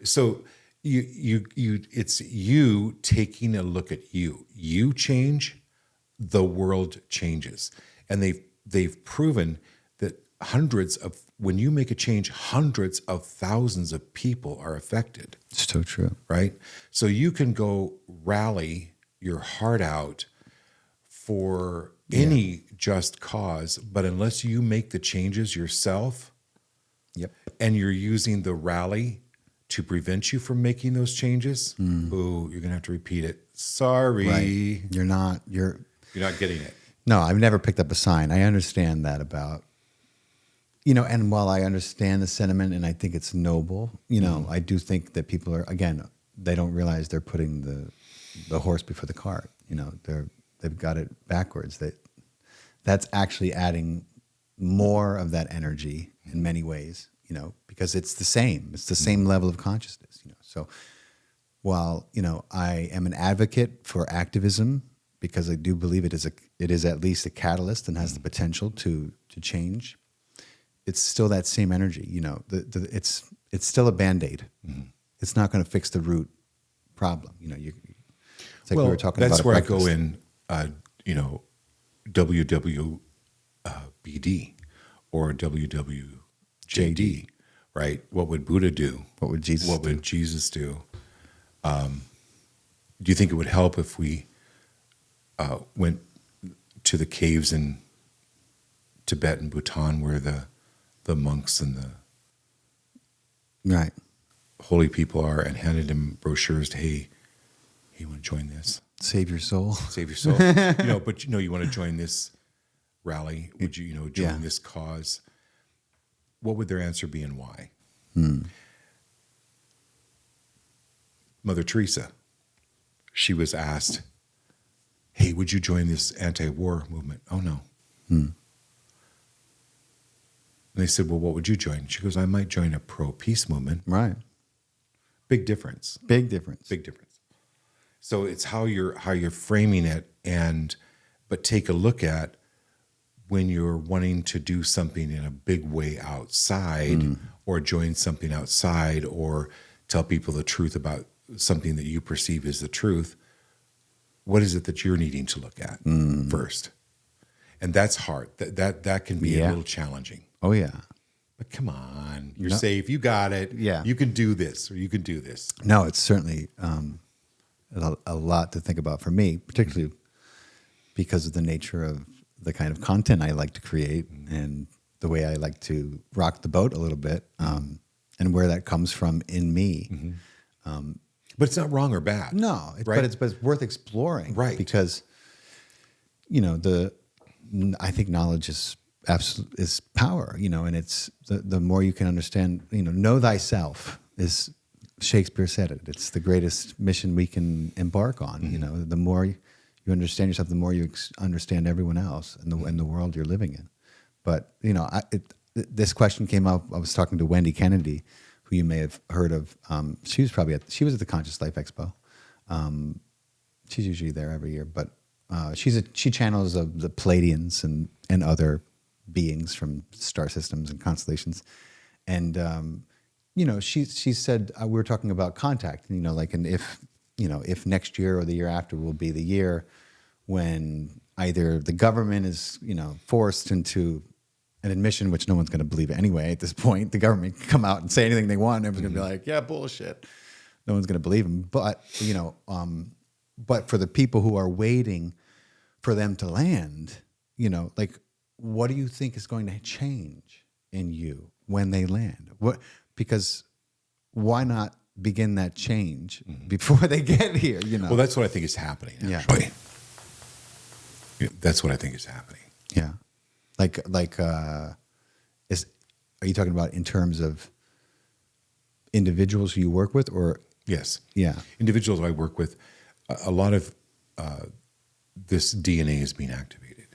Speaker 1: So it's you taking a look at you. You change, the world changes. And they've proven that hundreds of when you make a change, hundreds of thousands of people are affected.
Speaker 2: It's so true.
Speaker 1: Right? So you can go rally your heart out for any just cause, but unless you make the changes yourself,
Speaker 2: Yep.
Speaker 1: and you're using the rally to prevent you from making those changes, ooh, you're gonna have to repeat it. Sorry.
Speaker 2: Right. You're not
Speaker 1: Getting it.
Speaker 2: No, I've never picked up a sign. I understand that about, and while I understand the sentiment and I think it's noble, I do think that people are, again, they don't realize they're putting the horse before the cart. They've got it backwards. That's actually adding more of that energy in many ways, because it's the same. It's the same level of consciousness, So while, I am an advocate for activism, because I do believe it is at least a catalyst and has the potential to change. It's still that same energy, it's still a Band-Aid. It's not going to fix the root problem. It's like we were talking about.
Speaker 1: That's where I go in, WWBD or WWJD, right? What would Buddha do?
Speaker 2: What would Jesus do?
Speaker 1: What would Jesus do? Do you think it would help if we went to the caves in Tibet and Bhutan where the monks and the
Speaker 2: right
Speaker 1: holy people are and handed them brochures to, hey, you want to join this?
Speaker 2: Save your soul.
Speaker 1: Save your soul. But you want to join this rally? Would you, join this cause? What would their answer be and why? Mother Teresa, she was asked, hey, would you join this anti-war movement? Oh, no. And they said, well, what would you join? She goes, I might join a pro-peace movement.
Speaker 2: Right.
Speaker 1: Big difference.
Speaker 2: Big difference.
Speaker 1: Big difference. So it's how you're framing it, but take a look at when you're wanting to do something in a big way outside, or join something outside, or tell people the truth about something that you perceive as the truth. What is it that you're needing to look at first? And that's hard. That can be a little challenging.
Speaker 2: Oh, yeah.
Speaker 1: But come on, you're safe. You got it.
Speaker 2: Yeah.
Speaker 1: You can do this, or you can do this.
Speaker 2: No, it's certainly a lot to think about for me, particularly because of the nature of the kind of content I like to create and the way I like to rock the boat a little bit, and where that comes from in me.
Speaker 1: But it's not wrong or bad.
Speaker 2: No,
Speaker 1: right?
Speaker 2: but it's worth exploring,
Speaker 1: right?
Speaker 2: Because I think knowledge is power, and it's the more you can understand. Know thyself, is Shakespeare said it. It's the greatest mission we can embark on. The more you understand yourself, the more you understand everyone else and the world you're living in. But this question came up. I was talking to Wendy Kennedy, who you may have heard of. She was at the Conscious Life Expo. She's usually there every year, but she channels of the Pleiadians and other beings from star systems and constellations. And she said, we were talking about contact, and if next year or the year after will be the year when either the government is forced into an admission, which no one's going to believe anyway at this point. The government can come out and say anything they want, and everyone's going to be like, yeah, bullshit. No one's going to believe them. But but for the people who are waiting for them to land, what do you think is going to change in you when they land? Because why not begin that change before they get here?
Speaker 1: Well, that's what I think is happening. Actually, that's what I think is happening.
Speaker 2: Yeah, are you talking about in terms of individuals who you work with, or?
Speaker 1: Yes.
Speaker 2: Yeah.
Speaker 1: Individuals I work with, a lot of this DNA is being activated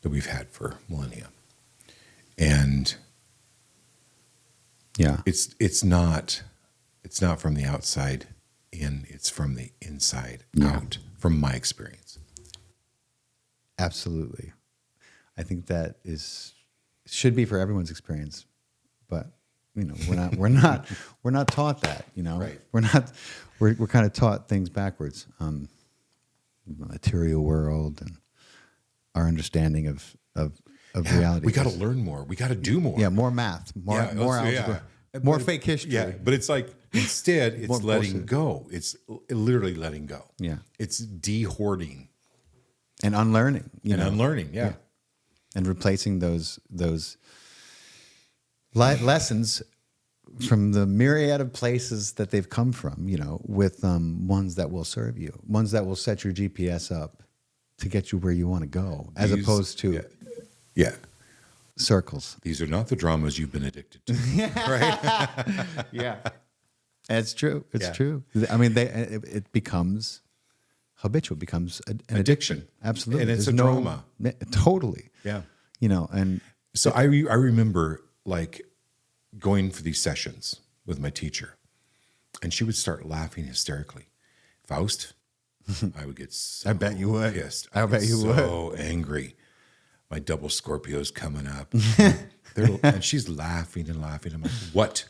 Speaker 1: that we've had for millennia, and it's not from the outside in; it's from the inside out. From my experience,
Speaker 2: absolutely, I think that should be for everyone's experience, but we're not taught that.
Speaker 1: Right.
Speaker 2: We're kind of taught things backwards. The material world and our understanding of of reality.
Speaker 1: We got to learn more. We got to do more.
Speaker 2: Yeah, more math, more algebra, more fake history.
Speaker 1: Yeah, but it's like instead it's
Speaker 2: More
Speaker 1: letting
Speaker 2: bullshit.
Speaker 1: go. It's literally letting go.
Speaker 2: Yeah.
Speaker 1: It's de-hoarding
Speaker 2: And unlearning.
Speaker 1: unlearning. Yeah.
Speaker 2: And replacing those lessons from the myriad of places that they've come from, with ones that will serve you, ones that will set your GPS up to get you where you want to go, as opposed to circles.
Speaker 1: These are not the dramas you've been addicted to, right?
Speaker 2: Yeah, it's true. It's true. I mean, it becomes habitual, becomes an addiction. Absolutely,
Speaker 1: and it's
Speaker 2: There's
Speaker 1: a drama.
Speaker 2: Totally.
Speaker 1: Yeah.
Speaker 2: And
Speaker 1: So I remember like going for these sessions with my teacher, and she would start laughing hysterically. Faust, I would get so
Speaker 2: I bet you would.
Speaker 1: pissed.
Speaker 2: I bet you would.
Speaker 1: So angry. My double Scorpio's coming up. And she's laughing and laughing. I'm like, what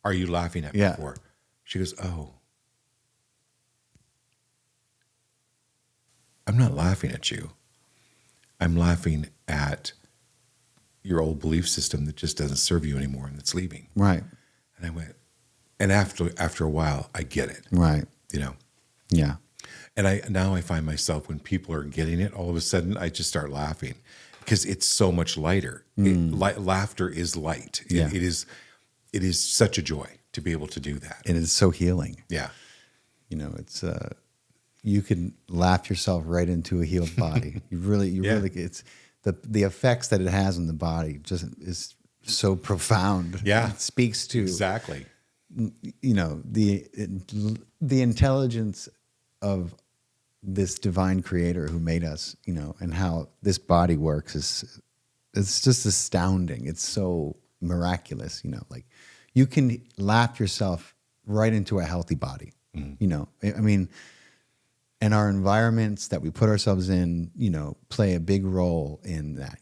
Speaker 1: are you laughing at me for? She goes, oh, I'm not laughing at you. I'm laughing at your old belief system that just doesn't serve you anymore and that's leaving.
Speaker 2: Right.
Speaker 1: And I went, and after a while, I get it.
Speaker 2: Right. Yeah.
Speaker 1: And now I find myself, when people are getting it, all of a sudden I just start laughing because it's so much lighter. Laughter is light.
Speaker 2: Yeah.
Speaker 1: It is such a joy to be able to do that.
Speaker 2: And it's so healing.
Speaker 1: Yeah.
Speaker 2: It's you can laugh yourself right into a healed body. You really it's the effects that it has on the body just is so profound.
Speaker 1: Yeah.
Speaker 2: It speaks to
Speaker 1: Exactly.
Speaker 2: the intelligence of this divine creator who made us, and how this body works it's just astounding. It's so miraculous, like you can laugh yourself right into a healthy body. I mean, and our environments that we put ourselves in, play a big role in that.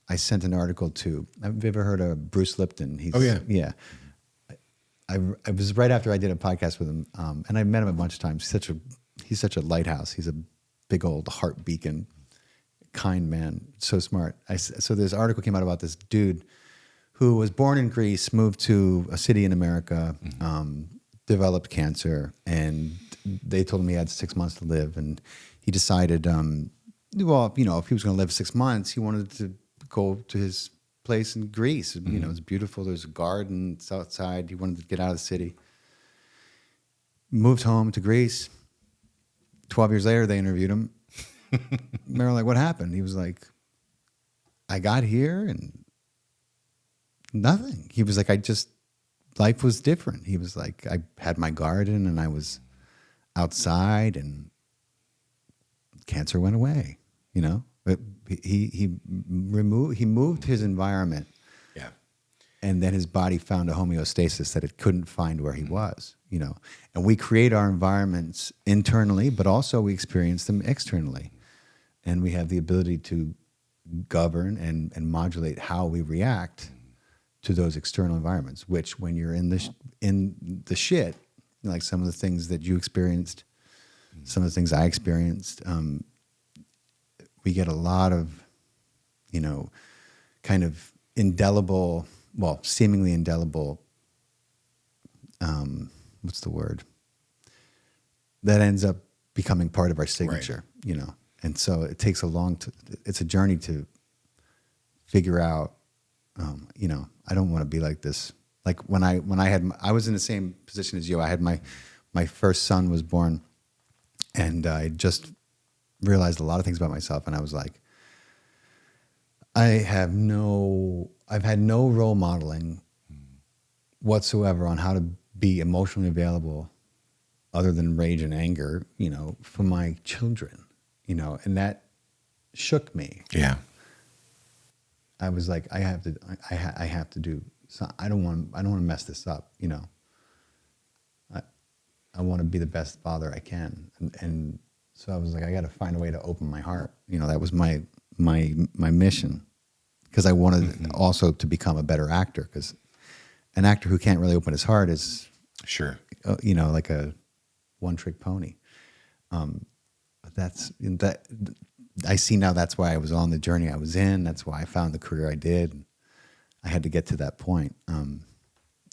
Speaker 2: I sent an article to, have you ever heard of Bruce Lipton? Yeah. I was right after I did a podcast with him, and I met him a bunch of times. He's such a lighthouse. He's a big old heart beacon, kind man, so smart. So this article came out about this dude who was born in Greece, moved to a city in America, developed cancer, and they told him he had 6 months to live, and he decided, if he was going to live 6 months, he wanted to go to his place in Greece. It's beautiful. There's a garden. It's outside. He wanted to get out of the city. Moved home to Greece. 12 years later, they interviewed him. They were like, what happened? He was like, I got here and nothing. He was like, life was different. He was like, I had my garden and I was outside and cancer went away, But he moved his environment.
Speaker 1: Yeah.
Speaker 2: And then his body found a homeostasis that it couldn't find where he was, And we create our environments internally, but also we experience them externally. And we have the ability to govern and modulate how we react to those external environments, which when you're in the shit, like some of the things that you experienced, some of the things I experienced, we get a lot of, kind of indelible, seemingly indelible, what's the word? That ends up becoming part of our signature, And so it takes it's a journey to figure out, I don't want to be like this. Like when I was in the same position as you. I had my first son was born, and I just realized a lot of things about myself, and I was like, I've had no role modeling whatsoever on how to be emotionally available other than rage and anger, for my children, and that shook me.
Speaker 1: Yeah.
Speaker 2: I was like, I have to do. So I don't want to mess this up. I want to be the best father I can, and so I was like, I got to find a way to open my heart. That was my mission, because I wanted also to become a better actor. Because an actor who can't really open his heart is like a one-trick pony. But I see now that's why I was on the journey I was in. That's why I found the career I did. I had to get to that point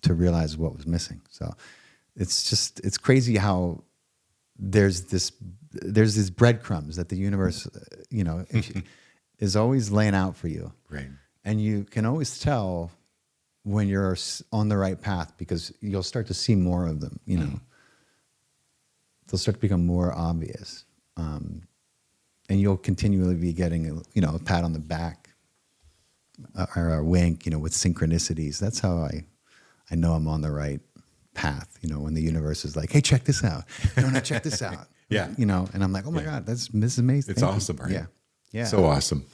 Speaker 2: to realize what was missing. So it's crazy how there's these breadcrumbs that the universe, is always laying out for you.
Speaker 1: Right.
Speaker 2: And you can always tell when you're on the right path because you'll start to see more of them, They'll start to become more obvious. And you'll continually be getting, a pat on the back or a wink, with synchronicities. That's how I know I'm on the right path, when the universe is like, hey, check this out. No, check this out.
Speaker 1: Yeah.
Speaker 2: And I'm like, oh my God, this is amazing.
Speaker 1: It's
Speaker 2: Thank
Speaker 1: awesome,
Speaker 2: you.
Speaker 1: right?
Speaker 2: Yeah. Yeah.
Speaker 1: So awesome.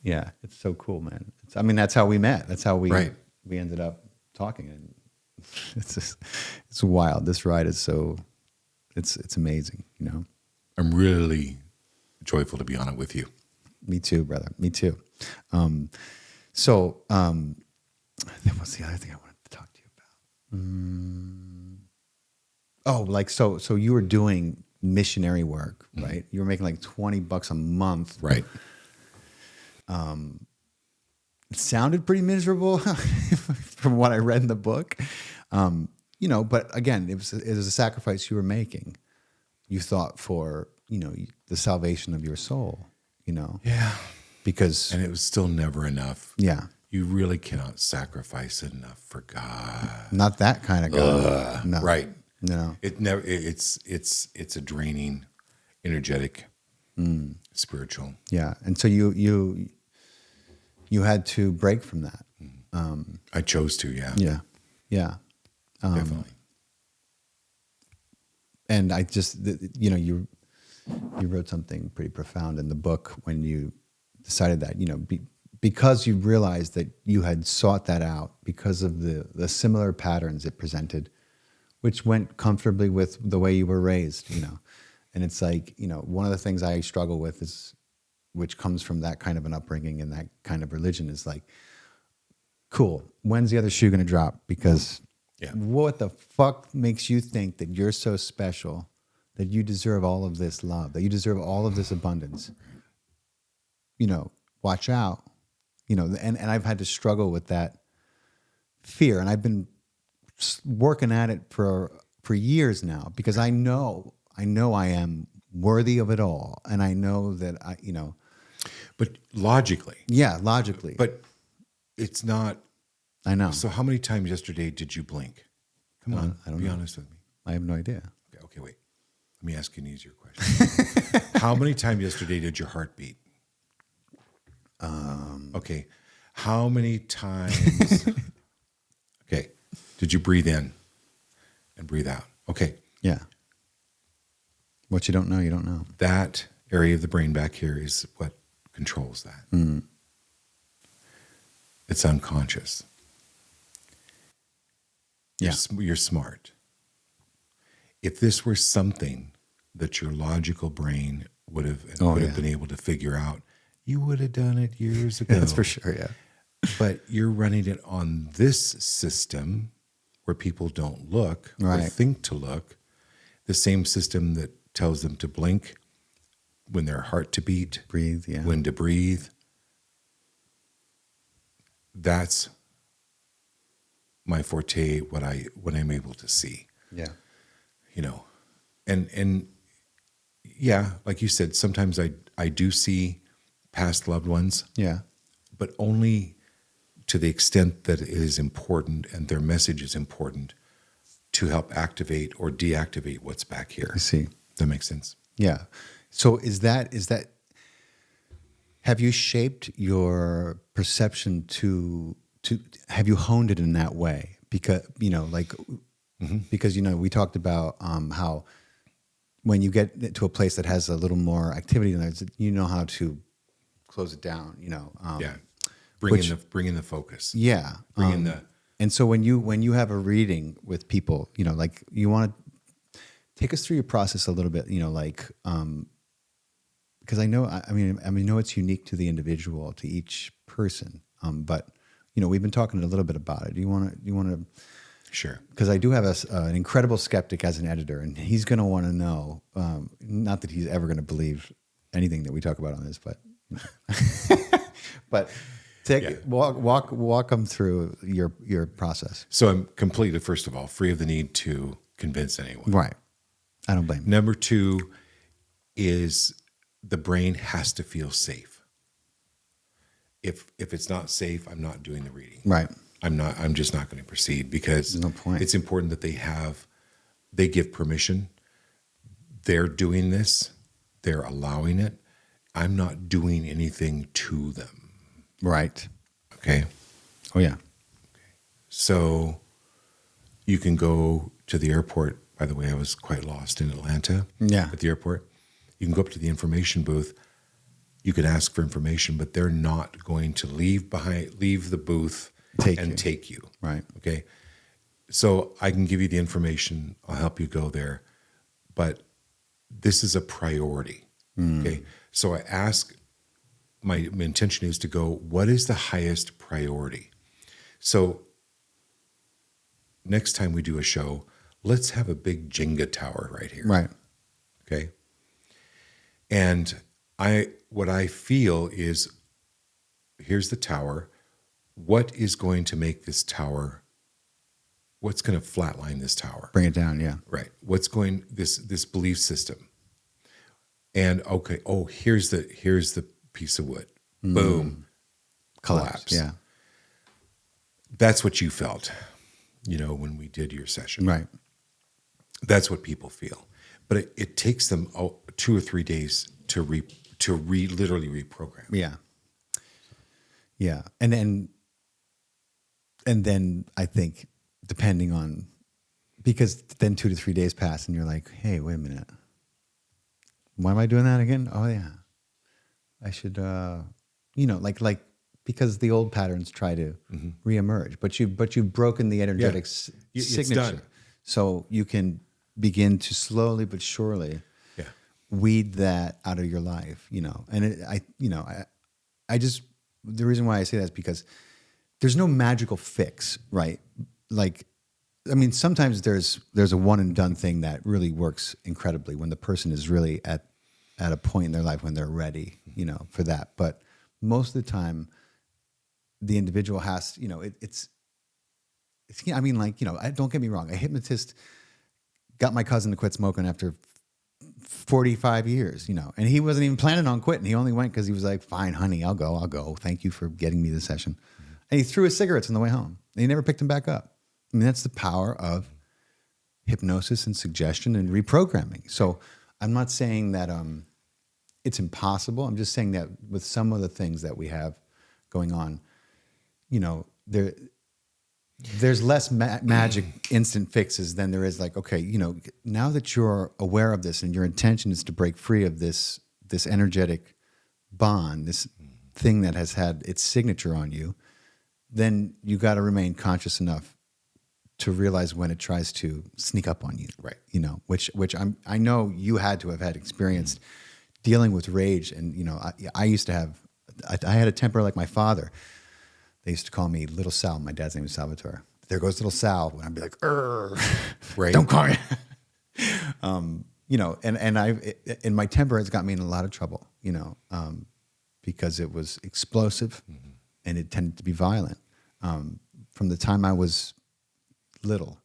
Speaker 2: Yeah. It's so cool, man. That's how we met. That's how we ended up talking. And it's wild. This ride is it's amazing,
Speaker 1: I'm really joyful to be on it with you.
Speaker 2: Me too, brother. Me too. So what's the other thing I wanted to talk to you about? So you were doing missionary work, right? You were making like $20 a month.
Speaker 1: Right.
Speaker 2: It sounded pretty miserable from what I read in the book. But again, it was a sacrifice you were making. You thought for, the salvation of your soul,
Speaker 1: Yeah.
Speaker 2: Because
Speaker 1: And it was still never enough.
Speaker 2: yeah,
Speaker 1: You really cannot sacrifice enough for God.
Speaker 2: not that kind of God. No.
Speaker 1: Right.
Speaker 2: No.
Speaker 1: It never. It's a draining, energetic, spiritual.
Speaker 2: Yeah. And so you had to break from that.
Speaker 1: I chose to. Yeah.
Speaker 2: Yeah. Yeah.
Speaker 1: Definitely.
Speaker 2: And I just, you wrote something pretty profound in the book when you decided that, because you realized that you had sought that out because of the similar patterns it presented, which went comfortably with the way you were raised, And it's like, one of the things I struggle with is, which comes from that kind of an upbringing and that kind of religion is like, cool, when's the other shoe going to drop? Because what the fuck makes you think that you're so special, that you deserve all of this love, that you deserve all of this abundance? Watch out. And I've had to struggle with that fear. And I've been working at it for years now because I know I am worthy of it all. And I know that
Speaker 1: But logically.
Speaker 2: Yeah, logically.
Speaker 1: But it's not.
Speaker 2: I know.
Speaker 1: So how many times yesterday did you blink? Come on,
Speaker 2: I don't
Speaker 1: be
Speaker 2: know.
Speaker 1: honest with me.
Speaker 2: I have no idea.
Speaker 1: Okay, wait. Let me ask you an easier question. How many times yesterday did your heart beat? Okay. How many times? Okay. Did you breathe in and breathe out? Okay.
Speaker 2: Yeah. What you don't know, you don't know.
Speaker 1: That area of the brain back here is what controls that. It's unconscious.
Speaker 2: Yeah.
Speaker 1: You're smart. If this were something that your logical brain would have been able to figure out, you would have done it years ago.
Speaker 2: That's for sure, yeah.
Speaker 1: But you're running it on this system where people don't look or think to look, the same system that tells them to blink, when their heart to beat,
Speaker 2: Breathe, yeah.
Speaker 1: when to breathe. That's my forte, what I'm able to see.
Speaker 2: Yeah.
Speaker 1: And yeah, like you said, sometimes I do see past loved ones.
Speaker 2: Yeah.
Speaker 1: But only to the extent that it is important and their message is important to help activate or deactivate what's back here.
Speaker 2: I see.
Speaker 1: That makes sense.
Speaker 2: Yeah. So is that have you shaped your perception to have you honed it in that way? Because, because, we talked about how when you get to a place that has a little more activity in there, you know how to close it down,
Speaker 1: Bring in the focus.
Speaker 2: Yeah.
Speaker 1: Bring in the.
Speaker 2: And so when you have a reading with people, you want to take us through your process a little bit, because I know it's unique to the individual, to each person. But we've been talking a little bit about it. Do you want to?
Speaker 1: Sure.
Speaker 2: Because I do have an incredible skeptic as an editor, and he's going to want to know. Not that he's ever going to believe anything that we talk about on this, but walk them through your process.
Speaker 1: So I'm completely, first of all, free of the need to convince anyone.
Speaker 2: Right. I don't blame you.
Speaker 1: Number two is the brain has to feel safe. If it's not safe, I'm not doing the reading.
Speaker 2: Right.
Speaker 1: I'm just not going to proceed, because
Speaker 2: There's no point.
Speaker 1: It's important that they give permission. They're doing this. They're allowing it. I'm not doing anything to them.
Speaker 2: Right.
Speaker 1: Okay.
Speaker 2: Oh yeah.
Speaker 1: So you can go to the airport. By the way, I was quite lost in Atlanta.
Speaker 2: Yeah.
Speaker 1: At the airport. You can go up to the information booth. You can ask for information, but they're not going to leave the booth and take you.
Speaker 2: Right.
Speaker 1: Okay. So I can give you the information. I'll help you go there. But this is a priority. Okay. So I ask, my intention is to go, what is the highest priority? So next time we do a show, let's have a big Jenga tower right here.
Speaker 2: Right.
Speaker 1: Okay. And what I feel is, here's the tower. What is going to make this tower, what's going to flatline this tower?
Speaker 2: Bring it down. Yeah.
Speaker 1: Right. What's going, this belief system. And okay, here's the piece of wood. Boom. Collapse.
Speaker 2: Yeah.
Speaker 1: That's what you felt, when we did your session.
Speaker 2: Right.
Speaker 1: That's what people feel. But it takes them 2 or 3 days to literally reprogram.
Speaker 2: Yeah. Yeah. And then I think, depending on, because then 2 to 3 days pass and you're like, hey, wait a minute. Why am I doing that again? Oh yeah. I should, like, because the old patterns try to reemerge, but you've broken the energetic signature.
Speaker 1: Done.
Speaker 2: So you can begin to slowly but surely weed that out of your life, and I just, the reason why I say that is because there's no magical fix, right? Like, I mean, sometimes there's a one and done thing that really works incredibly when the person is really at a point in their life when they're ready, for that. But most of the time, the individual has, it's I mean, like, don't get me wrong. A hypnotist got my cousin to quit smoking after 45 years, and he wasn't even planning on quitting. He only went because he was like, fine, honey, I'll go. Thank you for getting me the session. And he threw his cigarettes on the way home and he never picked them back up. I mean, that's the power of hypnosis and suggestion and reprogramming. So I'm not saying that it's impossible. I'm just saying that with some of the things that we have going on, there's less magic instant fixes than there is, like, okay, now that you're aware of this and your intention is to break free of this energetic bond, this thing that has had its signature on you, then you got to remain conscious enough to realize when it tries to sneak up on you,
Speaker 1: right?
Speaker 2: Which I know you had to have had experience dealing with rage, and I used to have, I had a temper like my father. They used to call me Little Sal. My dad's name was Salvatore. There goes Little Sal. And I'd be like, right. Don't call me. And my temper has got me in a lot of trouble, because it was explosive and it tended to be violent. From the time I was little,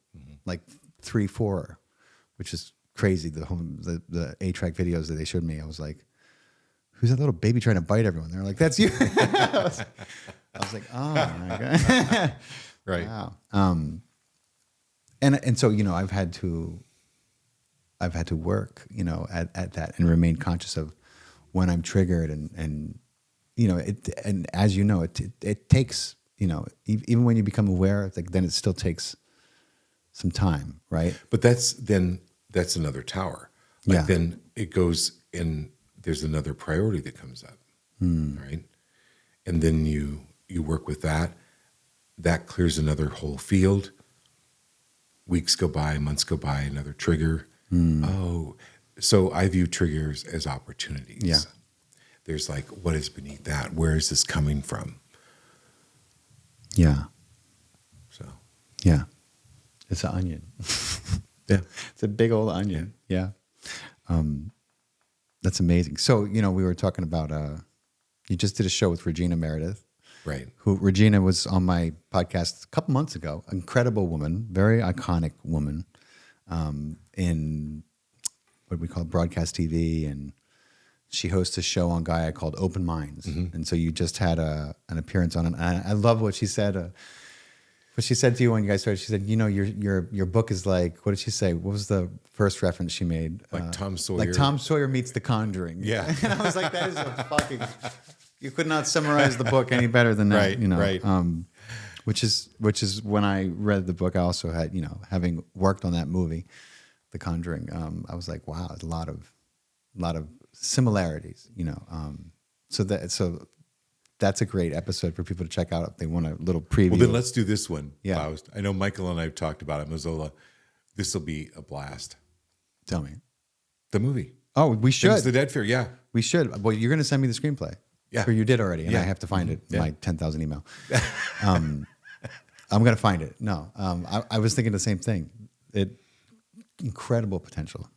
Speaker 2: like 3, 4, which is crazy. The 8-track videos that they showed me, I was like, who's that little baby trying to bite everyone? They're like, that's you. I was like, oh my God.
Speaker 1: Right.
Speaker 2: Wow. And so, I've had to work, at that and remain conscious of when I'm triggered and and as it takes, even when you become aware, like, then it still takes some time, right?
Speaker 1: But that's another tower. Like, then it goes in, there's another priority that comes up, right? And then you work with that. That clears another whole field. Weeks go by, months go by, another trigger. Oh, so I view triggers as opportunities.
Speaker 2: Yeah.
Speaker 1: There's like, what is beneath that? Where is this coming from?
Speaker 2: Yeah.
Speaker 1: So.
Speaker 2: Yeah. It's an onion.
Speaker 1: Yeah.
Speaker 2: It's a big old onion. Yeah. That's amazing. So, we were talking about, you just did a show with Regina Meredith.
Speaker 1: Right.
Speaker 2: Who Regina was on my podcast a couple months ago. Incredible woman, very iconic woman in what we call broadcast TV, and she hosts a show on Gaia called Open Minds. And so you just had an appearance on it. And I love what she said. What she said to you when you guys started. She said, your book is like, what did she say? What was the first reference she made?
Speaker 1: Like Tom Sawyer.
Speaker 2: Like Tom Sawyer meets The Conjuring.
Speaker 1: Yeah.
Speaker 2: And I was like, that is a fucking. You could not summarize the book any better than that.
Speaker 1: Right.
Speaker 2: Which is when I read the book, I also had, having worked on that movie, The Conjuring, I was like, wow, a lot of similarities, So that's a great episode for people to check out if they want a little preview.
Speaker 1: Well, then let's do this one.
Speaker 2: Yeah.
Speaker 1: Faust. I know Michael and I have talked about it, Mazzola. This will be a blast.
Speaker 2: Tell me.
Speaker 1: The movie.
Speaker 2: Oh, we should.
Speaker 1: Things the Dead Fear, yeah.
Speaker 2: We should. Well, you're going to send me the screenplay.
Speaker 1: Yeah.
Speaker 2: Or you did already, and I have to find it in my 10,000 email. I'm going to find it. No, I was thinking the same thing. Incredible potential,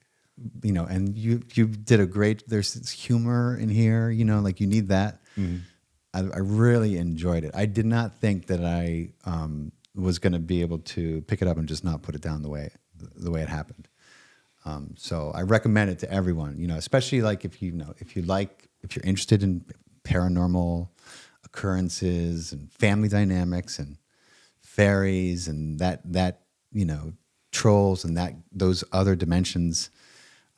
Speaker 2: and you did a great, there's this humor in here, like you need that. I really enjoyed it. I did not think that I was going to be able to pick it up and just not put it down the way it happened. So I recommend it to everyone, especially like if you're interested in paranormal occurrences and family dynamics and fairies and that trolls and those other dimensions,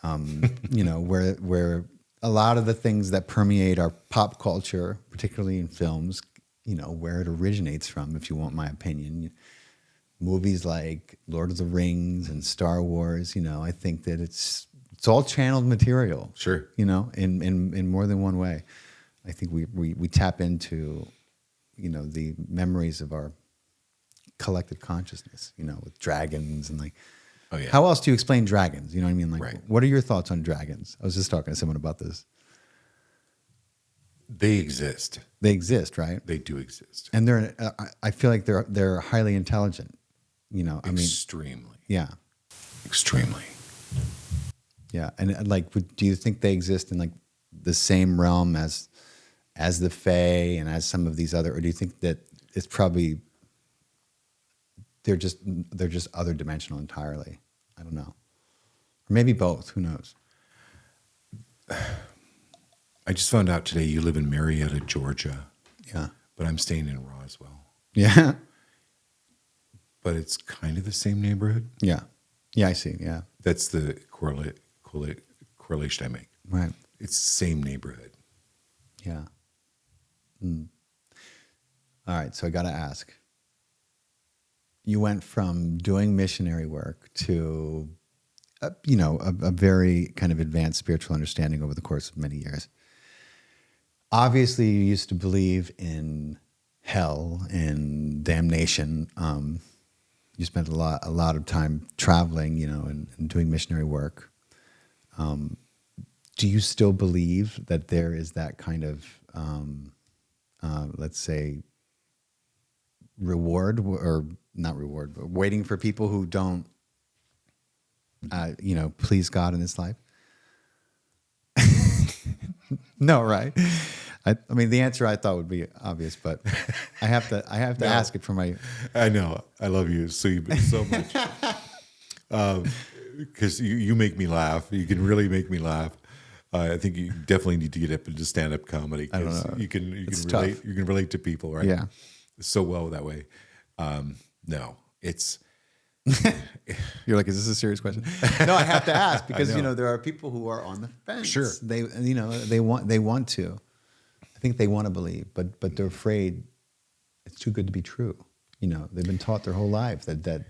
Speaker 2: where a lot of the things that permeate our pop culture, particularly in films, where it originates from, if you want my opinion. Movies like Lord of the Rings and Star Wars, I think that it's all channeled material.
Speaker 1: Sure.
Speaker 2: In more than one way. I think we tap into, the memories of our collective consciousness, with dragons and like,
Speaker 1: oh yeah.
Speaker 2: How else do you explain dragons? You know what I mean? Like,
Speaker 1: right.
Speaker 2: What are your thoughts on dragons? I was just talking to someone about this.
Speaker 1: They exist.
Speaker 2: They exist, right?
Speaker 1: They do exist.
Speaker 2: And I feel like they're highly intelligent,
Speaker 1: Extremely.
Speaker 2: Yeah.
Speaker 1: Extremely.
Speaker 2: Yeah. And like, do you think they exist in like the same realm as the Fae and as some of these other, or do you think that it's probably they're just other dimensional entirely? I don't know. Or maybe both. Who knows?
Speaker 1: I just found out today you live in Marietta, Georgia.
Speaker 2: Yeah.
Speaker 1: But I'm staying in Roswell.
Speaker 2: Yeah.
Speaker 1: But it's kind of the same neighborhood.
Speaker 2: Yeah. Yeah, I see. Yeah.
Speaker 1: That's the correlation I make.
Speaker 2: Right.
Speaker 1: It's the same neighborhood.
Speaker 2: Yeah. All right. So I got to ask. You went from doing missionary work to, a very kind of advanced spiritual understanding over the course of many years. Obviously, you used to believe in hell and damnation. You spent a lot of time traveling, and doing missionary work. Do you still believe that there is that kind of, let's say, reward, or not reward, but waiting for people who don't, please God in this life? No, right? I mean, the answer I thought would be obvious, but I have to no. Ask it for my.
Speaker 1: I know. I love you so much. Because you make me laugh. You can really make me laugh. I think you definitely need to get up into stand-up comedy because you can relate. Tough. You can relate to people, right?
Speaker 2: Yeah,
Speaker 1: so well that way. No, it's.
Speaker 2: You're like, is this a serious question? No, I have to ask because there are people who are on the fence.
Speaker 1: Sure,
Speaker 2: they want to. I think they want to believe, but they're afraid it's too good to be true. They've been taught their whole life that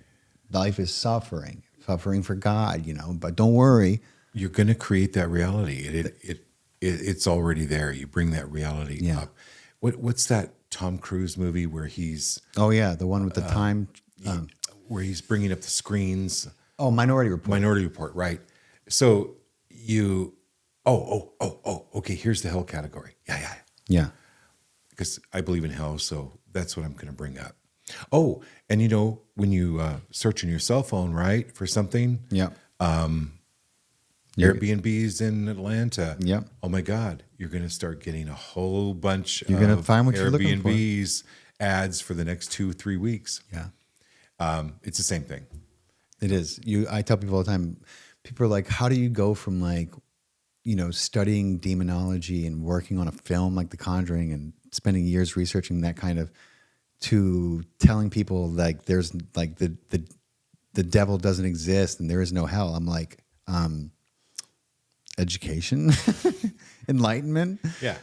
Speaker 2: life is suffering for God. But don't worry,
Speaker 1: you're going to create that reality. It's already there. You bring that reality up. What's that Tom Cruise movie where he's?
Speaker 2: Oh yeah, the one with the time.
Speaker 1: Where he's bringing up the screens.
Speaker 2: Oh, Minority Report.
Speaker 1: Minority Report, right. So you, okay, here's the hell category. Yeah. Because I believe in hell, so that's what I'm going to bring up. Oh, and when you search on your cell phone, right, for something.
Speaker 2: Yeah.
Speaker 1: Airbnbs in Atlanta.
Speaker 2: Yep.
Speaker 1: Oh my God, you're going to start getting a whole bunch
Speaker 2: You're
Speaker 1: of
Speaker 2: gonna find what you're looking for.
Speaker 1: Airbnbs ads for the next 2-3 weeks.
Speaker 2: Yeah.
Speaker 1: It's the same thing.
Speaker 2: It is. I tell people all the time, people are like, how do you go from like, studying demonology and working on a film like The Conjuring and spending years researching that kind of, to telling people like there's like the devil doesn't exist and there is no hell. I'm like, education, enlightenment.
Speaker 1: Yeah.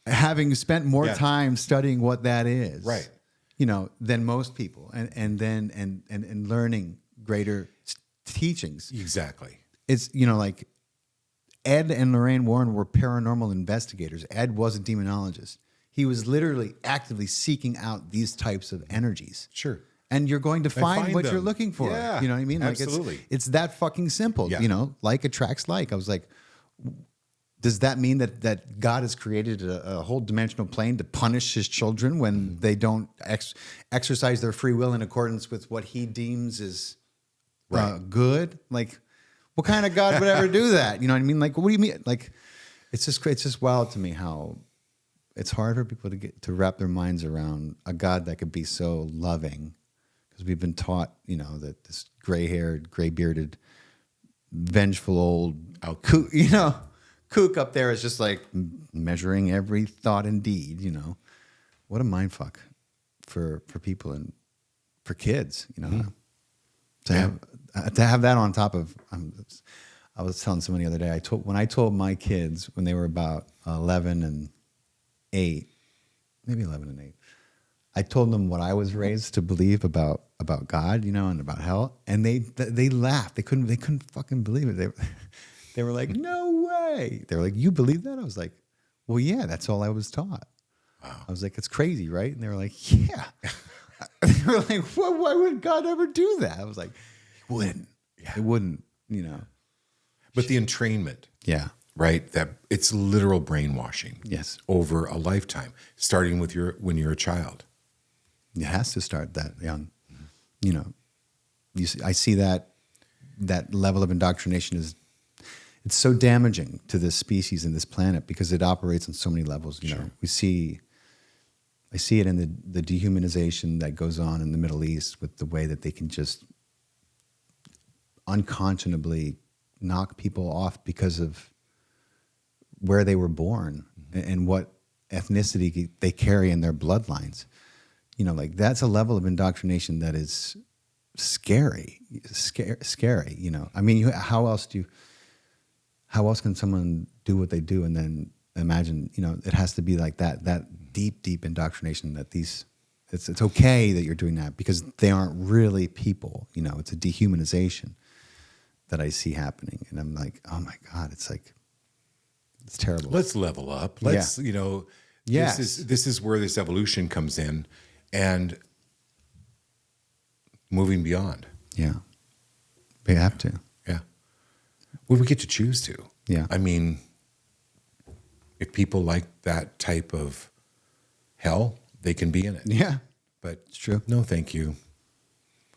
Speaker 2: Having spent more time studying what that is.
Speaker 1: Right.
Speaker 2: Than most people and then learning greater teachings.
Speaker 1: Exactly.
Speaker 2: It's, like Ed and Lorraine Warren were paranormal investigators. Ed was a demonologist. He was literally actively seeking out these types of energies.
Speaker 1: Sure.
Speaker 2: And you're going to find what
Speaker 1: them.
Speaker 2: you're looking for.
Speaker 1: Yeah,
Speaker 2: You know what I mean? Like
Speaker 1: absolutely.
Speaker 2: it's that fucking simple.
Speaker 1: Yeah.
Speaker 2: Like attracts like. I was like, does that mean that God has created a whole dimensional plane to punish his children when they don't exercise their free will in accordance with what he deems is good? Like, what kind of God would ever do that? You know what I mean? Like, what do you mean? Like, it's just wild to me how it's hard for people to wrap their minds around a God that could be so loving, because we've been taught, that this gray-haired, gray-bearded, vengeful old kook up there is just like measuring every thought and deed. What a mind fuck for people and for kids. To have that on top of. I was telling someone the other day. When I told my kids when they were about 11 and 8, maybe 11 and 8, I told them what I was raised to believe about God, and about hell, and they laughed. They couldn't fucking believe it. They were like, "No way!" They were like, "You believe that?" I was like, "Well, yeah, that's all I was taught." Wow. I was like, "It's crazy, right?" And they were like, "Yeah." They were like, "Well, why would God ever do that?" I was like, "He wouldn't. It wouldn't."
Speaker 1: But the entrainment.
Speaker 2: Yeah.
Speaker 1: Right? That it's literal brainwashing.
Speaker 2: Yes.
Speaker 1: Over a lifetime, starting with when you're a child.
Speaker 2: It has to start that young. I see that level of indoctrination it's so damaging to this species and this planet because it operates on so many levels.
Speaker 1: Sure.
Speaker 2: I see it in the dehumanization that goes on in the Middle East with the way that they can just unconscionably knock people off because of where they were born and what ethnicity they carry in their bloodlines. Like that's a level of indoctrination that is scary. I mean, how else can someone do what they do and then imagine, it has to be like that deep indoctrination that it's okay that you're doing that because they aren't really people. It's a dehumanization that I see happening. And I'm like, oh my God, it's terrible.
Speaker 1: Let's level up. Let's,
Speaker 2: Yes.
Speaker 1: This is where this evolution comes in and moving beyond.
Speaker 2: Yeah. We have to.
Speaker 1: Yeah. Well, we get to choose to.
Speaker 2: Yeah.
Speaker 1: I mean, if people like that type of hell, they can be in it.
Speaker 2: Yeah.
Speaker 1: But
Speaker 2: It's true.
Speaker 1: No, thank you.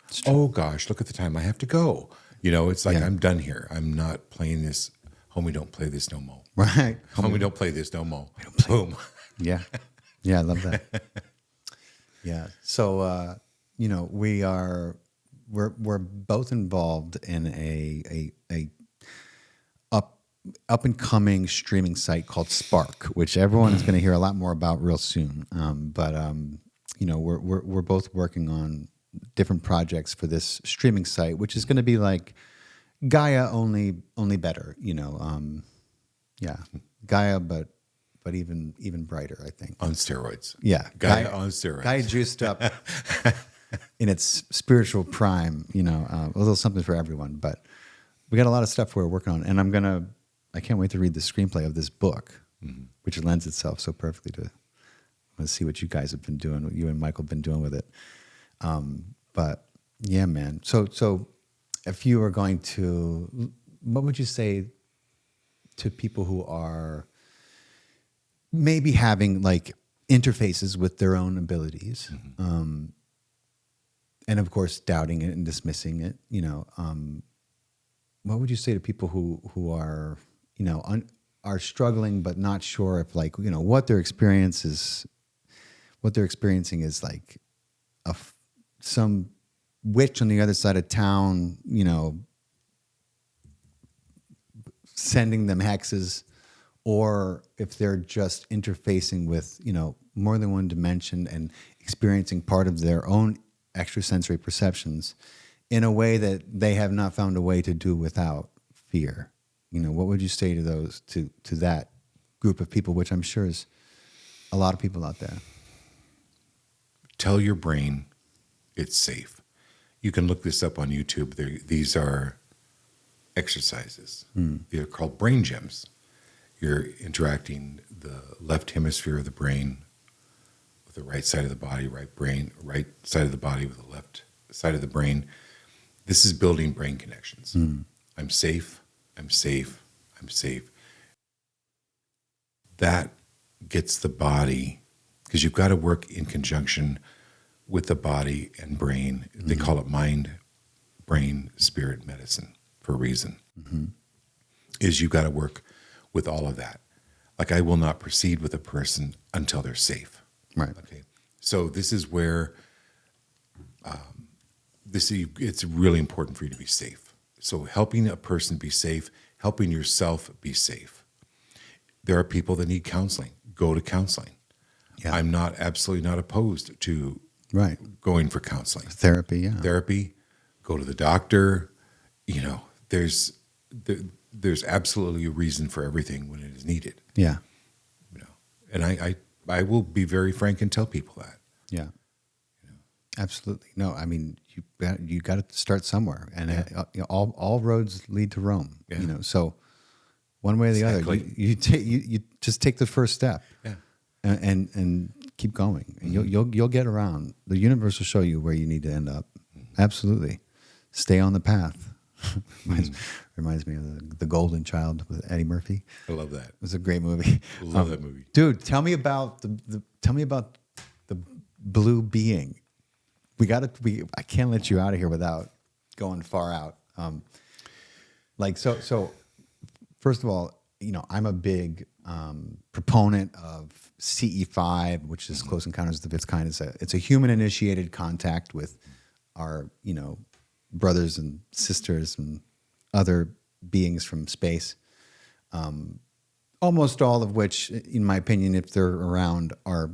Speaker 2: It's true.
Speaker 1: Oh gosh, look at the time. I have to go. It's like,
Speaker 2: Yeah.
Speaker 1: I'm done here. I'm not playing this. Homie, don't play this no more.
Speaker 2: Right.
Speaker 1: Homie, don't play this no more. Boom.
Speaker 2: Yeah. Yeah, I love that. Yeah. So we're both involved in a up and coming streaming site called Spark, which everyone is going to hear a lot more about real soon. We're both working on different projects for this streaming site, which is going to be like Gaia only better. Gaia, but even brighter, I think.
Speaker 1: On steroids.
Speaker 2: Yeah,
Speaker 1: Gaia on steroids.
Speaker 2: Gaia juiced up in its spiritual prime. A little something for everyone. But we got a lot of stuff we're working on, and I can't wait to read the screenplay of this book, which lends itself so perfectly to. Let's see what you guys have been doing. What you and Michael have been doing with it. But yeah, man. So if you were going to, what would you say to people who are maybe having like interfaces with their own abilities, and of course doubting it and dismissing it? what would you say to people who are, are struggling but not sure if, like, what their experience is, what they're experiencing is like some witch on the other side of town, sending them hexes, or if they're just interfacing with, more than one dimension and experiencing part of their own extrasensory perceptions in a way that they have not found a way to do without fear. What would you say to those, to that group of people, which I'm sure is a lot of people out there?
Speaker 1: Tell your brain it's safe. You can look this up on YouTube. These are exercises. They're called brain gems. You're interacting the left hemisphere of the brain with the right side of the body, right side of the body with the left side of the brain. This is building brain connections. I'm safe, I'm safe, I'm safe. That gets the body, because you've got to work in conjunction with the body and brain. They call it mind, brain, spirit medicine for a reason. Is you've got to work with all of that. Like, I will not proceed with a person until they're safe.
Speaker 2: Right.
Speaker 1: Okay. So this is where it's really important for you to be safe. So helping a person be safe, helping yourself be safe. There are people that need counseling. Go to counseling. Yeah. I'm absolutely not opposed to going for counseling.
Speaker 2: Therapy, yeah.
Speaker 1: Therapy, go to the doctor. There's absolutely a reason for everything when it is needed.
Speaker 2: Yeah.
Speaker 1: And I will be very frank and tell people that.
Speaker 2: Yeah. Absolutely. No, I mean, you got to start somewhere, and all roads lead to Rome.
Speaker 1: Yeah.
Speaker 2: So one way or the other, you just take the first step.
Speaker 1: Yeah.
Speaker 2: And keep going, and you'll get around. The universe will show you where you need to end up. Absolutely, stay on the path. Reminds me of the Golden Child with Eddie Murphy.
Speaker 1: I love that.
Speaker 2: It was a great movie.
Speaker 1: Love that movie,
Speaker 2: dude. Tell me about the blue being. I can't let you out of here without going far out. So. First of all, I'm a big proponent of CE5, which is Close Encounters of its kind. It's a human-initiated contact with our, brothers and sisters and other beings from space. Almost all of which, in my opinion, if they're around, are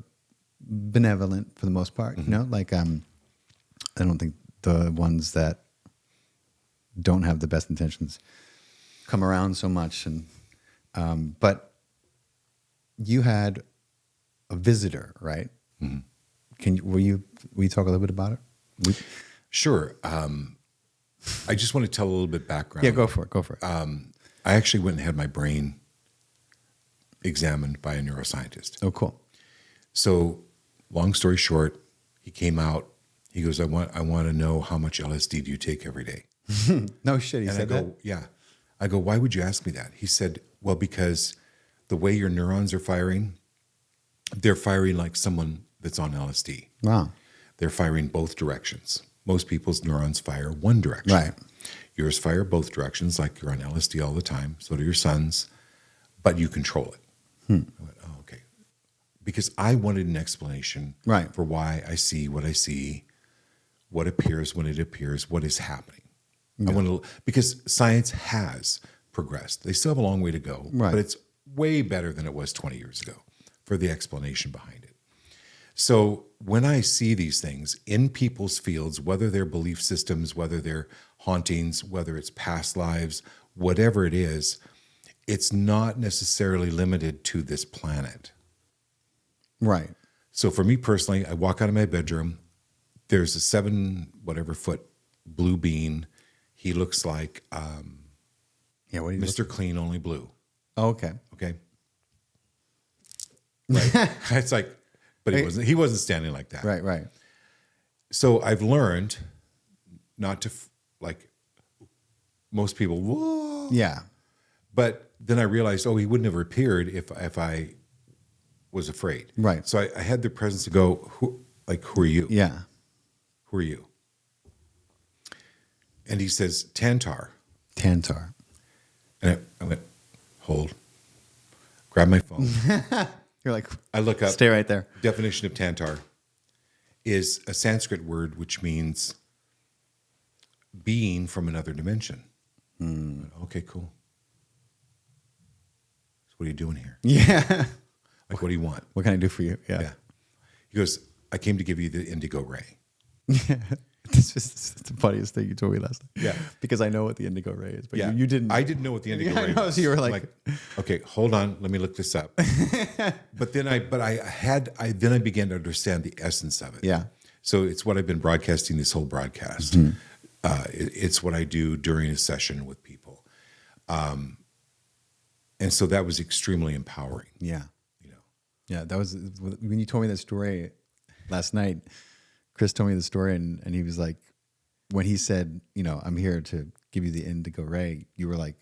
Speaker 2: benevolent for the most part. I don't think the ones that don't have the best intentions come around so much. And but you had a visitor, right? Will you talk a little bit about it?
Speaker 1: Sure. I just want to tell a little bit background.
Speaker 2: Yeah, go for it.
Speaker 1: I actually went and had my brain examined by a neuroscientist.
Speaker 2: Oh, cool.
Speaker 1: So, long story short, he came out. He goes, I want to know how much LSD do you take every day?
Speaker 2: No shit. He said that?
Speaker 1: Yeah. I go, why would you ask me that? He said, well, because the way your neurons are firing, they're firing like someone that's on LSD.
Speaker 2: Wow.
Speaker 1: They're firing both directions. Most people's neurons fire one direction.
Speaker 2: Right.
Speaker 1: Yours fire both directions, like you're on LSD all the time. So do your sons, but you control it. I went, oh, okay. Because I wanted an explanation for why I see, what appears when it appears, what is happening. Yeah. Because science has progressed. They still have a long way to go, but it's way better than it was 20 years ago for the explanation behind it. So when I see these things in people's fields, whether they're belief systems, whether they're hauntings, whether it's past lives, whatever it is, it's not necessarily limited to this planet.
Speaker 2: Right.
Speaker 1: So for me personally, I walk out of my bedroom, there's a 7-foot blue being. He looks like
Speaker 2: what do you
Speaker 1: Mr. Clean, only blue.
Speaker 2: Oh, okay.
Speaker 1: Okay. Right. It's like, but he wasn't standing like that.
Speaker 2: Right.
Speaker 1: So I've learned not to like most people. Whoa.
Speaker 2: Yeah.
Speaker 1: But then I realized, he wouldn't have appeared if I was afraid.
Speaker 2: Right.
Speaker 1: So I had the presence to go, who are you?
Speaker 2: Yeah.
Speaker 1: Who are you? And he says, Tantar.
Speaker 2: Tantar.
Speaker 1: And I went, hold, grab my phone.
Speaker 2: You're like,
Speaker 1: I look up.
Speaker 2: stay right there.
Speaker 1: Definition of tantar is a Sanskrit word which means being from another dimension. Okay, cool. So what are you doing here?
Speaker 2: Yeah.
Speaker 1: Like, what do you want?
Speaker 2: What can I do for you?
Speaker 1: Yeah. He goes, I came to give you the indigo ray.
Speaker 2: Yeah. This is the funniest thing you told me last night.
Speaker 1: Yeah.
Speaker 2: Because I know what the indigo ray is, but
Speaker 1: Yeah.
Speaker 2: you didn't.
Speaker 1: I didn't know what the indigo
Speaker 2: Yeah, I
Speaker 1: ray
Speaker 2: know,
Speaker 1: was.
Speaker 2: so you were like
Speaker 1: okay, hold on, let me look this up. But then I began to understand the essence of it.
Speaker 2: Yeah.
Speaker 1: So it's what I've been broadcasting this whole broadcast. It's what I do during a session with people. And so that was extremely empowering.
Speaker 2: Yeah.
Speaker 1: You know.
Speaker 2: Yeah. That was when you told me that story last night. Chris told me the story, and he was like, when he said, I'm here to give you the indigo ray, you were like,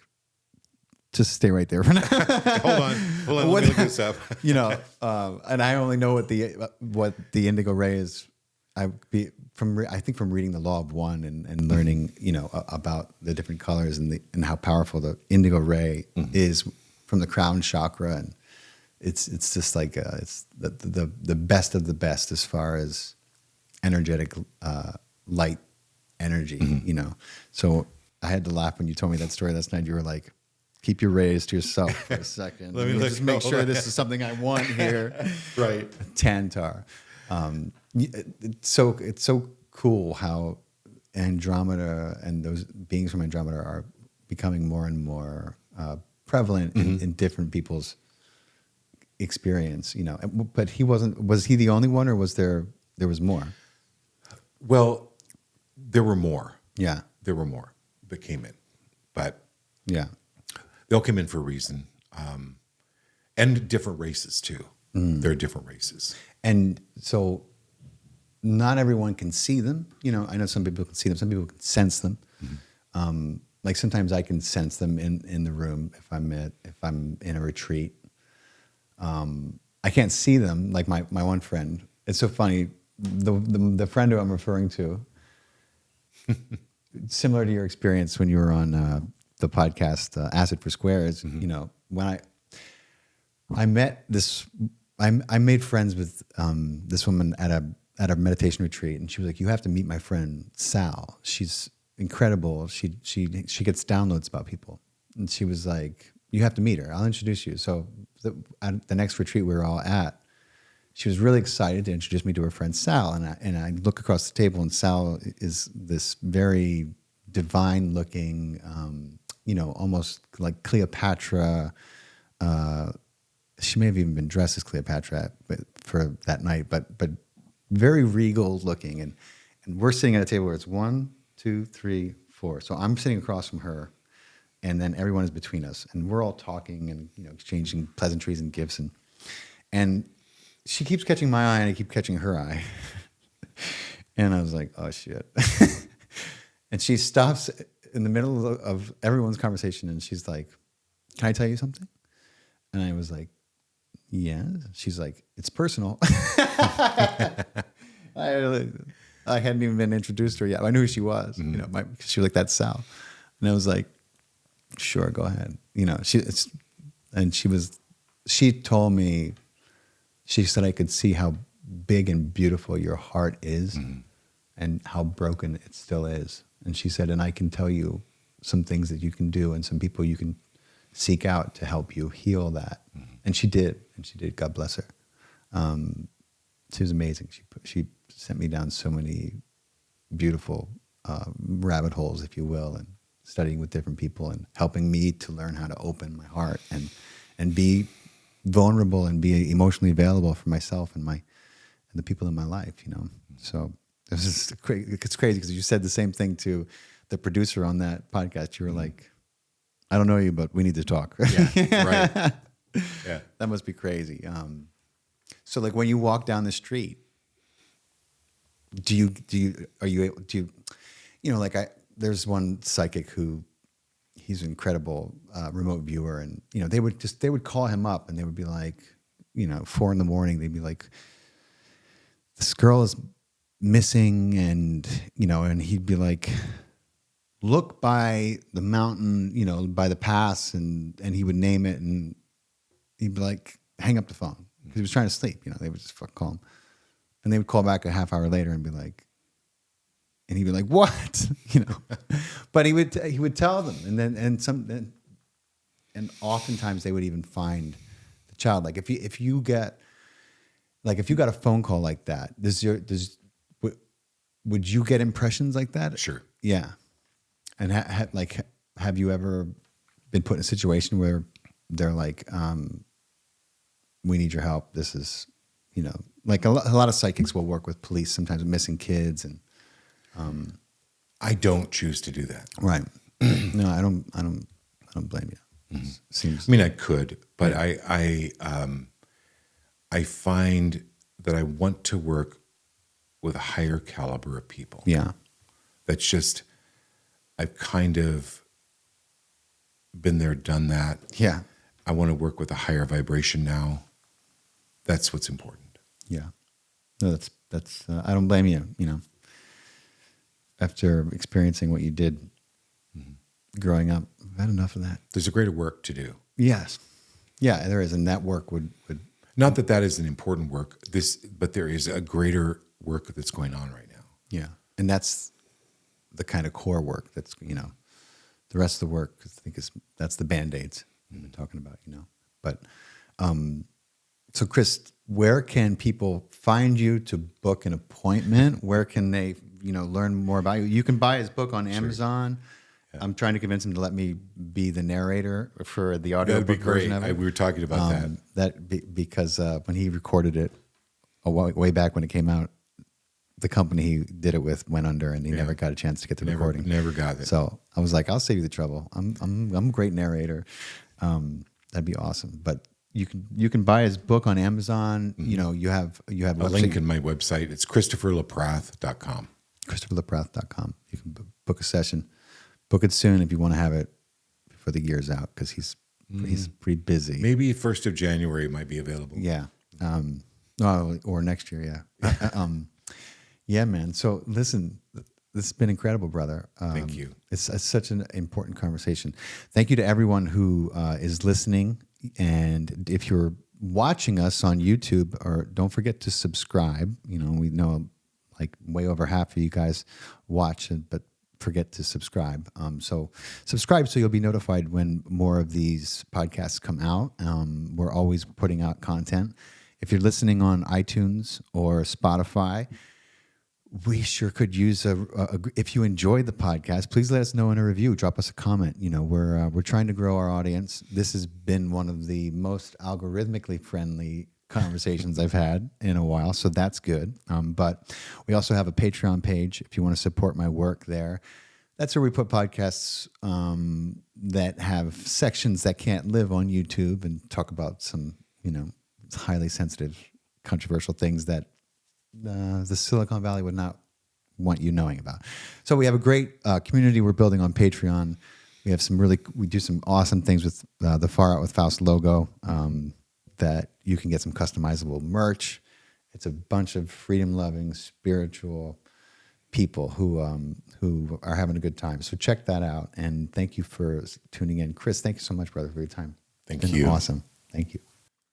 Speaker 2: just stay right there for now.
Speaker 1: Hold on, let me look this up.
Speaker 2: And I only know what the indigo ray is. I think from reading the Law of One and learning, about the different colors and how powerful the indigo ray is from the crown chakra, and it's just like it's the best of the best as far as energetic light energy, So I had to laugh when you told me that story last night. You were like, keep your rays to yourself for a second.
Speaker 1: Let me
Speaker 2: just make sure this is something I want here.
Speaker 1: Right.
Speaker 2: Tantar. It's so cool how Andromeda and those beings from Andromeda are becoming more and more prevalent in different people's experience, But was he the only one, or was there was more?
Speaker 1: Well, there were more.
Speaker 2: Yeah.
Speaker 1: There were more that came in. But
Speaker 2: yeah,
Speaker 1: they'll come in for a reason. And different races too. There are different races.
Speaker 2: And so not everyone can see them. I know some people can see them. Some people can sense them. Like sometimes I can sense them in the room if I'm in a retreat. I can't see them. Like my one friend. It's so funny. The friend who I'm referring to, similar to your experience when you were on the podcast Acid for Squares, when I met this, I made friends with this woman at a meditation retreat, and she was like, "You have to meet my friend Sal. She's incredible. She gets downloads about people." And she was like, "You have to meet her. I'll introduce you." So at the next retreat we were all at, she was really excited to introduce me to her friend Sal, and I look across the table, and Sal is this very divine-looking, almost like Cleopatra. She may have even been dressed as Cleopatra for that night, but very regal-looking, and we're sitting at a table where it's 1, 2, 3, 4. So I'm sitting across from her, and then everyone is between us, and we're all talking and exchanging pleasantries and gifts, and she keeps catching my eye, and I keep catching her eye. And I was like, oh, shit. And she stops in the middle of everyone's conversation, and she's like, can I tell you something? And I was like, yeah. She's like, it's personal. I hadn't even been introduced to her yet. I knew who she was. She was like, that's Sal. And I was like, sure, go ahead. She told me, she said I could see how big and beautiful your heart is and how broken it still is. And she said, and I can tell you some things that you can do and some people you can seek out to help you heal that. And she did. God bless her. She was amazing. She sent me down so many beautiful rabbit holes, if you will, and studying with different people and helping me to learn how to open my heart and be vulnerable and be emotionally available for myself and the people in my life, So it's crazy because you said the same thing to the producer on that podcast. You were like, I don't know you, but we need to talk.
Speaker 1: Yeah, right. Yeah.
Speaker 2: That must be crazy. So like when you walk down the street, there's one psychic who, he's an incredible remote viewer, and they would call him up and they would be like, 4 a.m, they'd be like, this girl is missing, and and he'd be like, look by the mountain, by the pass, and he would name it, and he'd be like, hang up the phone because he was trying to sleep. They would just fuck call him, and they would call back a half hour later and be like, and he'd be like, what? But he would tell them, and oftentimes they would even find the child. Like if you got a phone call like that, would you get impressions like that?
Speaker 1: Sure.
Speaker 2: Yeah. And have you ever been put in a situation where they're like, we need your help. This is, like a lot of psychics will work with police sometimes with missing kids, and
Speaker 1: I don't choose to do that.
Speaker 2: right. No, I don't blame you.
Speaker 1: Mm-hmm.
Speaker 2: Seems.
Speaker 1: I mean, I could, but I find that I want to work with a higher caliber of people.
Speaker 2: Yeah.
Speaker 1: That's just, I've kind of been there, done that.
Speaker 2: Yeah.
Speaker 1: I want to work with a higher vibration now. That's what's important.
Speaker 2: Yeah. No, that's. I don't blame you. After experiencing what you did growing up, I've had enough of that.
Speaker 1: There's a greater work to do.
Speaker 2: Yes. Yeah, there is, and that work would.
Speaker 1: Not that is an important work. But there is a greater work that's going on right now.
Speaker 2: Yeah, and that's the kind of core work. That's the rest of the work. I think that's the Band-Aids we've been talking about. But so Chris, where can people find you to book an appointment? Where can they learn more about you? You can buy his book on Amazon. Yeah. I'm trying to convince him to let me be the narrator for the audiobook version of it.
Speaker 1: We were talking about
Speaker 2: because when he recorded it way back when it came out, the company he did it with went under, and he never got a chance to get the recording.
Speaker 1: Never got it.
Speaker 2: So I was like, I'll save you the trouble. I'm a great narrator. That'd be awesome. But you can buy his book on Amazon. Mm-hmm. You have
Speaker 1: a link in my website. It's ChristopherLaPrath.com.
Speaker 2: ChristopherLaPrath.com. You can book a session. Book it soon if you want to have it before the year's out, because he's pretty busy.
Speaker 1: Maybe 1st of January might be available.
Speaker 2: Yeah. Or next year. Yeah. Yeah, man. So listen, this has been incredible, brother.
Speaker 1: Thank you.
Speaker 2: It's such an important conversation. Thank you to everyone who is listening. And if you're watching us on YouTube, or don't forget to subscribe. We know like way over half of you guys watch it, but forget to subscribe. So subscribe so you'll be notified when more of these podcasts come out. We're always putting out content. If you're listening on iTunes or Spotify, we sure could use if you enjoyed the podcast, please let us know in a review. Drop us a comment. We're trying to grow our audience. This has been one of the most algorithmically friendly conversations I've had in a while, so that's good. But we also have a Patreon page if you want to support my work there. That's where we put podcasts that have sections that can't live on YouTube, and talk about some, highly sensitive, controversial things that the Silicon Valley would not want you knowing about. So we have a great community we're building on Patreon. We have we do some awesome things with the Far Out with Faust logo, that you can get some customizable merch. It's a bunch of freedom-loving, spiritual people who are having a good time. So check that out. And thank you for tuning in. Chris, thank you so much, brother, for your time.
Speaker 1: Thank you.
Speaker 2: Awesome. Thank you.